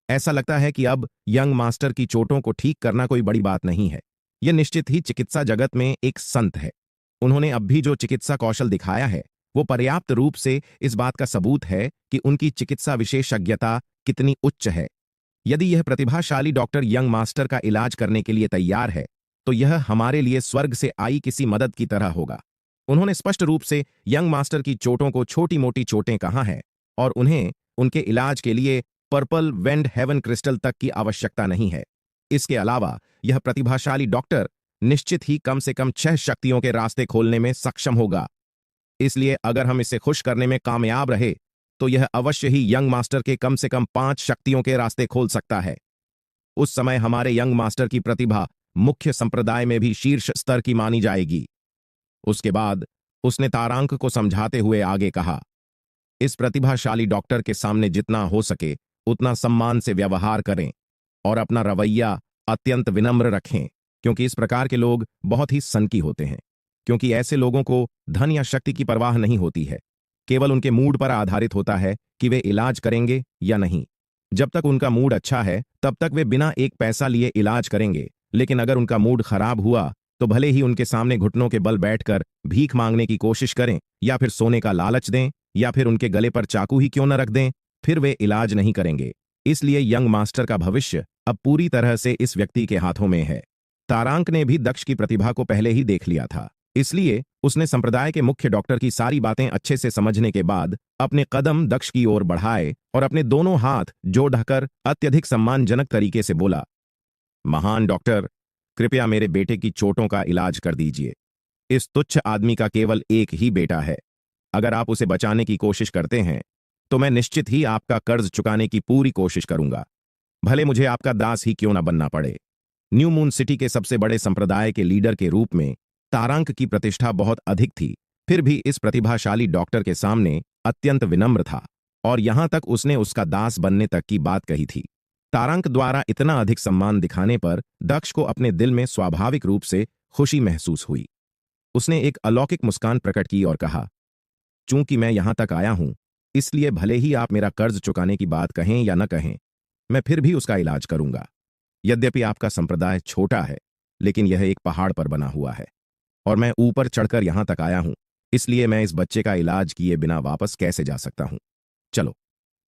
ऐसा लगता है कि अब यंग मास्टर की चोटों को ठीक करना कोई बड़ी बात नहीं है। यह निश्चित ही चिकित्सा जगत में एक संत है। उन्होंने अब भी जो चिकित्सा कौशल दिखाया है वो पर्याप्त रूप से इस बात का सबूत है कि उनकी चिकित्सा विशेषज्ञता कितनी उच्च है। यदि यह प्रतिभाशाली डॉक्टर यंग मास्टर का इलाज करने के लिए तैयार है तो यह हमारे लिए स्वर्ग से आई किसी मदद की तरह होगा। उन्होंने स्पष्ट रूप से यंग मास्टर की चोटों को छोटी मोटी चोटें कहा है और उन्हें उनके इलाज के लिए पर्पल वेंड हेवन क्रिस्टल तक की आवश्यकता नहीं है। इसके अलावा यह प्रतिभाशाली डॉक्टर निश्चित ही कम से कम 6 शक्तियों के रास्ते खोलने में सक्षम होगा। इसलिए अगर हम इसे खुश करने में कामयाब रहे तो यह अवश्य ही यंग मास्टर के कम से कम 5 शक्तियों के रास्ते खोल सकता है। उस समय हमारे यंग मास्टर की प्रतिभा मुख्य संप्रदाय में भी शीर्ष स्तर की मानी जाएगी। उसके बाद उसने तारांक को समझाते हुए आगे कहा, इस प्रतिभाशाली डॉक्टर के सामने जितना हो सके उतना सम्मान से व्यवहार करें और अपना रवैया अत्यंत विनम्र रखें, क्योंकि इस प्रकार के लोग बहुत ही सनकी होते हैं। क्योंकि ऐसे लोगों को धन या शक्ति की परवाह नहीं होती है, केवल उनके मूड पर आधारित होता है कि वे इलाज करेंगे या नहीं। जब तक उनका मूड अच्छा है तब तक वे बिना एक पैसा लिए इलाज करेंगे, लेकिन अगर उनका मूड खराब हुआ तो भले ही उनके सामने घुटनों के बल बैठकर भीख मांगने की कोशिश करें या फिर सोने का लालच दें या फिर उनके गले पर चाकू ही क्यों न रख दें, फिर वे इलाज नहीं करेंगे। इसलिए यंग मास्टर का भविष्य अब पूरी तरह से इस व्यक्ति के हाथों में है। तारांक ने भी दक्ष की प्रतिभा को पहले ही देख लिया था, इसलिए उसने संप्रदाय के मुख्य डॉक्टर की सारी बातें अच्छे से समझने के बाद अपने कदम दक्ष की ओर बढ़ाए और अपने दोनों हाथ जोड़कर अत्यधिक सम्मानजनक तरीके से बोला, महान डॉक्टर, कृपया मेरे बेटे की चोटों का इलाज कर दीजिए। इस तुच्छ आदमी का केवल एक ही बेटा है। अगर आप उसे बचाने की कोशिश करते हैं तो मैं निश्चित ही आपका कर्ज चुकाने की पूरी कोशिश करूंगा, भले मुझे आपका दास ही क्यों न बनना पड़े। न्यू मून सिटी के सबसे बड़े संप्रदाय के लीडर के रूप में तारांक की प्रतिष्ठा बहुत अधिक थी, फिर भी इस प्रतिभाशाली डॉक्टर के सामने अत्यंत विनम्र था और यहां तक उसने उसका दास बनने तक की बात कही थी। तारांक द्वारा इतना अधिक सम्मान दिखाने पर दक्ष को अपने दिल में स्वाभाविक रूप से खुशी महसूस हुई। उसने एक अलौकिक मुस्कान प्रकट की और कहा, चूंकि मैं यहां तक आया हूं, इसलिए भले ही आप मेरा कर्ज चुकाने की बात कहें या न कहें, मैं फिर भी उसका इलाज करूंगा। यद्यपि आपका संप्रदाय छोटा है, लेकिन यह एक पहाड़ पर बना हुआ है और मैं ऊपर चढ़कर यहां तक आया हूं, इसलिए मैं इस बच्चे का इलाज किए बिना वापस कैसे जा सकता हूं। चलो,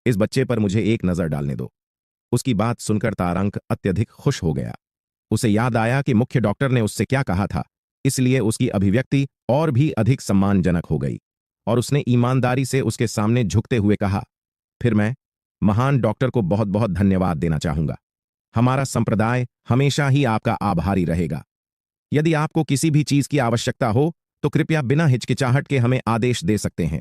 इस बच्चे पर मुझे एक नजर डालने दो। उसकी बात सुनकर तारंक अत्यधिक खुश हो गया। उसे याद आया कि मुख्य डॉक्टर ने उससे क्या कहा था, इसलिए उसकी अभिव्यक्ति और भी अधिक सम्मानजनक हो गई और उसने ईमानदारी से उसके सामने झुकते हुए कहा, फिर मैं महान डॉक्टर को बहुत बहुत धन्यवाद देना चाहूंगा। हमारा संप्रदाय हमेशा ही आपका आभारी रहेगा। यदि आपको किसी भी चीज की आवश्यकता हो तो कृपया बिना हिचकिचाहट के हमें आदेश दे सकते हैं।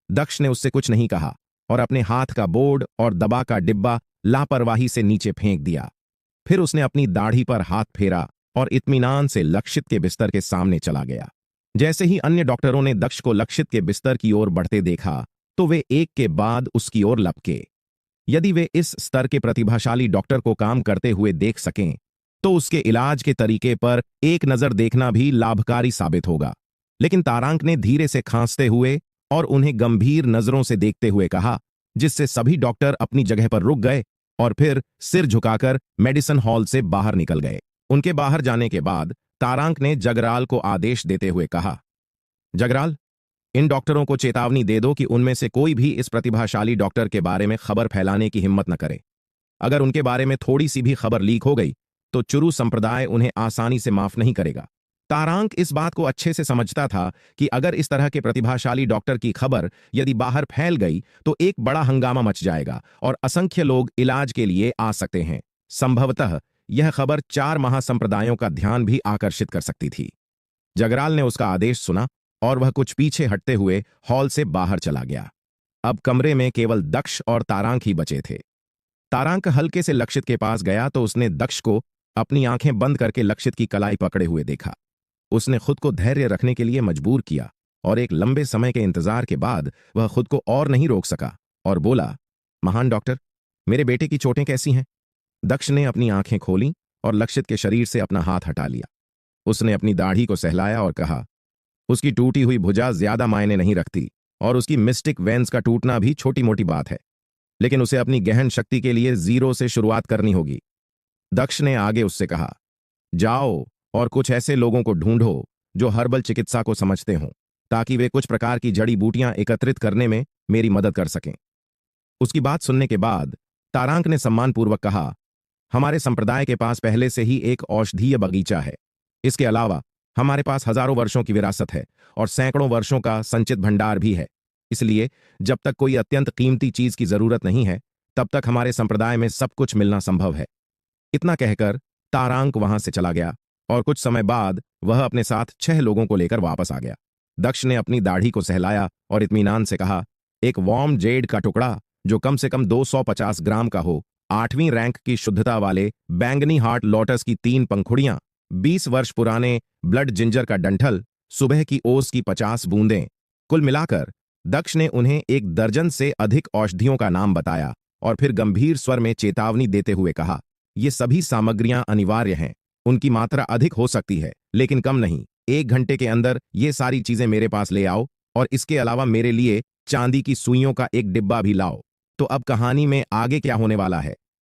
दक्ष ने उससे कुछ नहीं कहा और अपने हाथ का बोर्ड और दवा का डिब्बा लापरवाही से नीचे फेंक दिया। फिर उसने अपनी दाढ़ी पर हाथ फेरा और इत्मीनान से लक्षित के बिस्तर के सामने चला गया। जैसे ही अन्य डॉक्टरों ने दक्ष को लक्षित के बिस्तर की ओर बढ़ते देखा तो वे एक के बाद उसकी ओर लपके। यदि वे इस स्तर के प्रतिभाशाली डॉक्टर को काम करते हुए देख सकें तो उसके इलाज के तरीके पर एक नजर देखना भी लाभकारी साबित होगा। लेकिन तारांक ने धीरे से खांसते हुए और उन्हें गंभीर नजरों से देखते हुए कहा, जिससे सभी डॉक्टर अपनी जगह पर रुक गए और फिर सिर झुकाकर मेडिसिन हॉल से बाहर निकल गए। उनके बाहर जाने के बाद तारांक ने जगराल को आदेश देते हुए कहा, जगराल, इन डॉक्टरों को चेतावनी दे दो कि उनमें से कोई भी इस प्रतिभाशाली डॉक्टर के बारे में खबर फैलाने की हिम्मत न करे। अगर उनके बारे में थोड़ी सी भी खबर लीक हो गई तो चुरू संप्रदाय उन्हें आसानी से माफ नहीं करेगा। तारांक इस बात को अच्छे से समझता था कि अगर इस तरह के प्रतिभाशाली डॉक्टर की खबर यदि बाहर फैल गई तो एक बड़ा हंगामा मच जाएगा और असंख्य लोग इलाज के लिए आ सकते हैं। संभवतः यह खबर 4 महासंप्रदायों का ध्यान भी आकर्षित कर सकती थी। जगराल ने उसका आदेश सुना और वह कुछ पीछे हटते हुए हॉल से बाहर चला गया। अब कमरे में केवल दक्ष और तारांक ही बचे थे। तारांक हल्के से लक्षित के पास गया तो उसने दक्ष को अपनी आंखें बंद करके लक्षित की कलाई पकड़े हुए देखा। उसने खुद को धैर्य रखने के लिए मजबूर किया और एक लंबे समय के इंतजार के बाद वह खुद को और नहीं रोक सका और बोला, महान डॉक्टर, मेरे बेटे की चोटें कैसी हैं? दक्ष ने अपनी आंखें खोलीं और लक्षित के शरीर से अपना हाथ हटा लिया। उसने अपनी दाढ़ी को सहलाया और कहा, उसकी टूटी हुई भुजा ज्यादा मायने नहीं रखती और उसकी मिस्टिक वेन्स का टूटना भी छोटी मोटी बात है, लेकिन उसे अपनी गहन शक्ति के लिए 0 से शुरुआत करनी होगी। दक्ष ने आगे उससे कहा, जाओ और कुछ ऐसे लोगों को ढूंढो जो हर्बल चिकित्सा को समझते हों, ताकि वे कुछ प्रकार की जड़ी बूटियां एकत्रित करने में मेरी मदद कर सकें। उसकी बात सुनने के बाद तारांक ने सम्मानपूर्वक कहा, हमारे संप्रदाय के पास पहले से ही एक औषधीय बगीचा है। इसके अलावा हमारे पास हजारों वर्षों की विरासत है और सैकड़ों वर्षों का संचित भंडार भी है। इसलिए जब तक कोई अत्यंत कीमती चीज की जरूरत नहीं है तब तक हमारे संप्रदाय में सब कुछ मिलना संभव है। इतना कहकर तारांक वहां से चला गया और कुछ समय बाद वह अपने साथ 6 लोगों को लेकर वापस आ गया। दक्ष ने अपनी दाढ़ी को सहलाया और इत्मीनान से कहा, एक वार्म जेड का टुकड़ा जो कम से कम 250 ग्राम का हो, 8वीं रैंक की शुद्धता वाले बैंगनी हार्ट लोटस की 3 पंखुड़ियां, 20 वर्ष पुराने ब्लड जिंजर का डंठल, सुबह की ओस की 50 बूंदें। कुल मिलाकर दक्ष ने उन्हें 1 दर्जन से अधिक औषधियों का नाम बताया और फिर गंभीर स्वर में चेतावनी देते हुए कहा, ये सभी सामग्रियां अनिवार्य हैं। उनकी मात्रा अधिक हो सकती है लेकिन कम नहीं। 1 घंटे के अंदर ये सारी चीजें मेरे पास ले आओ और इसके अलावा मेरे लिए चांदी की सुइयों का एक डिब्बा भी लाओ। तो अब कहानी में आगे क्या होने वाला है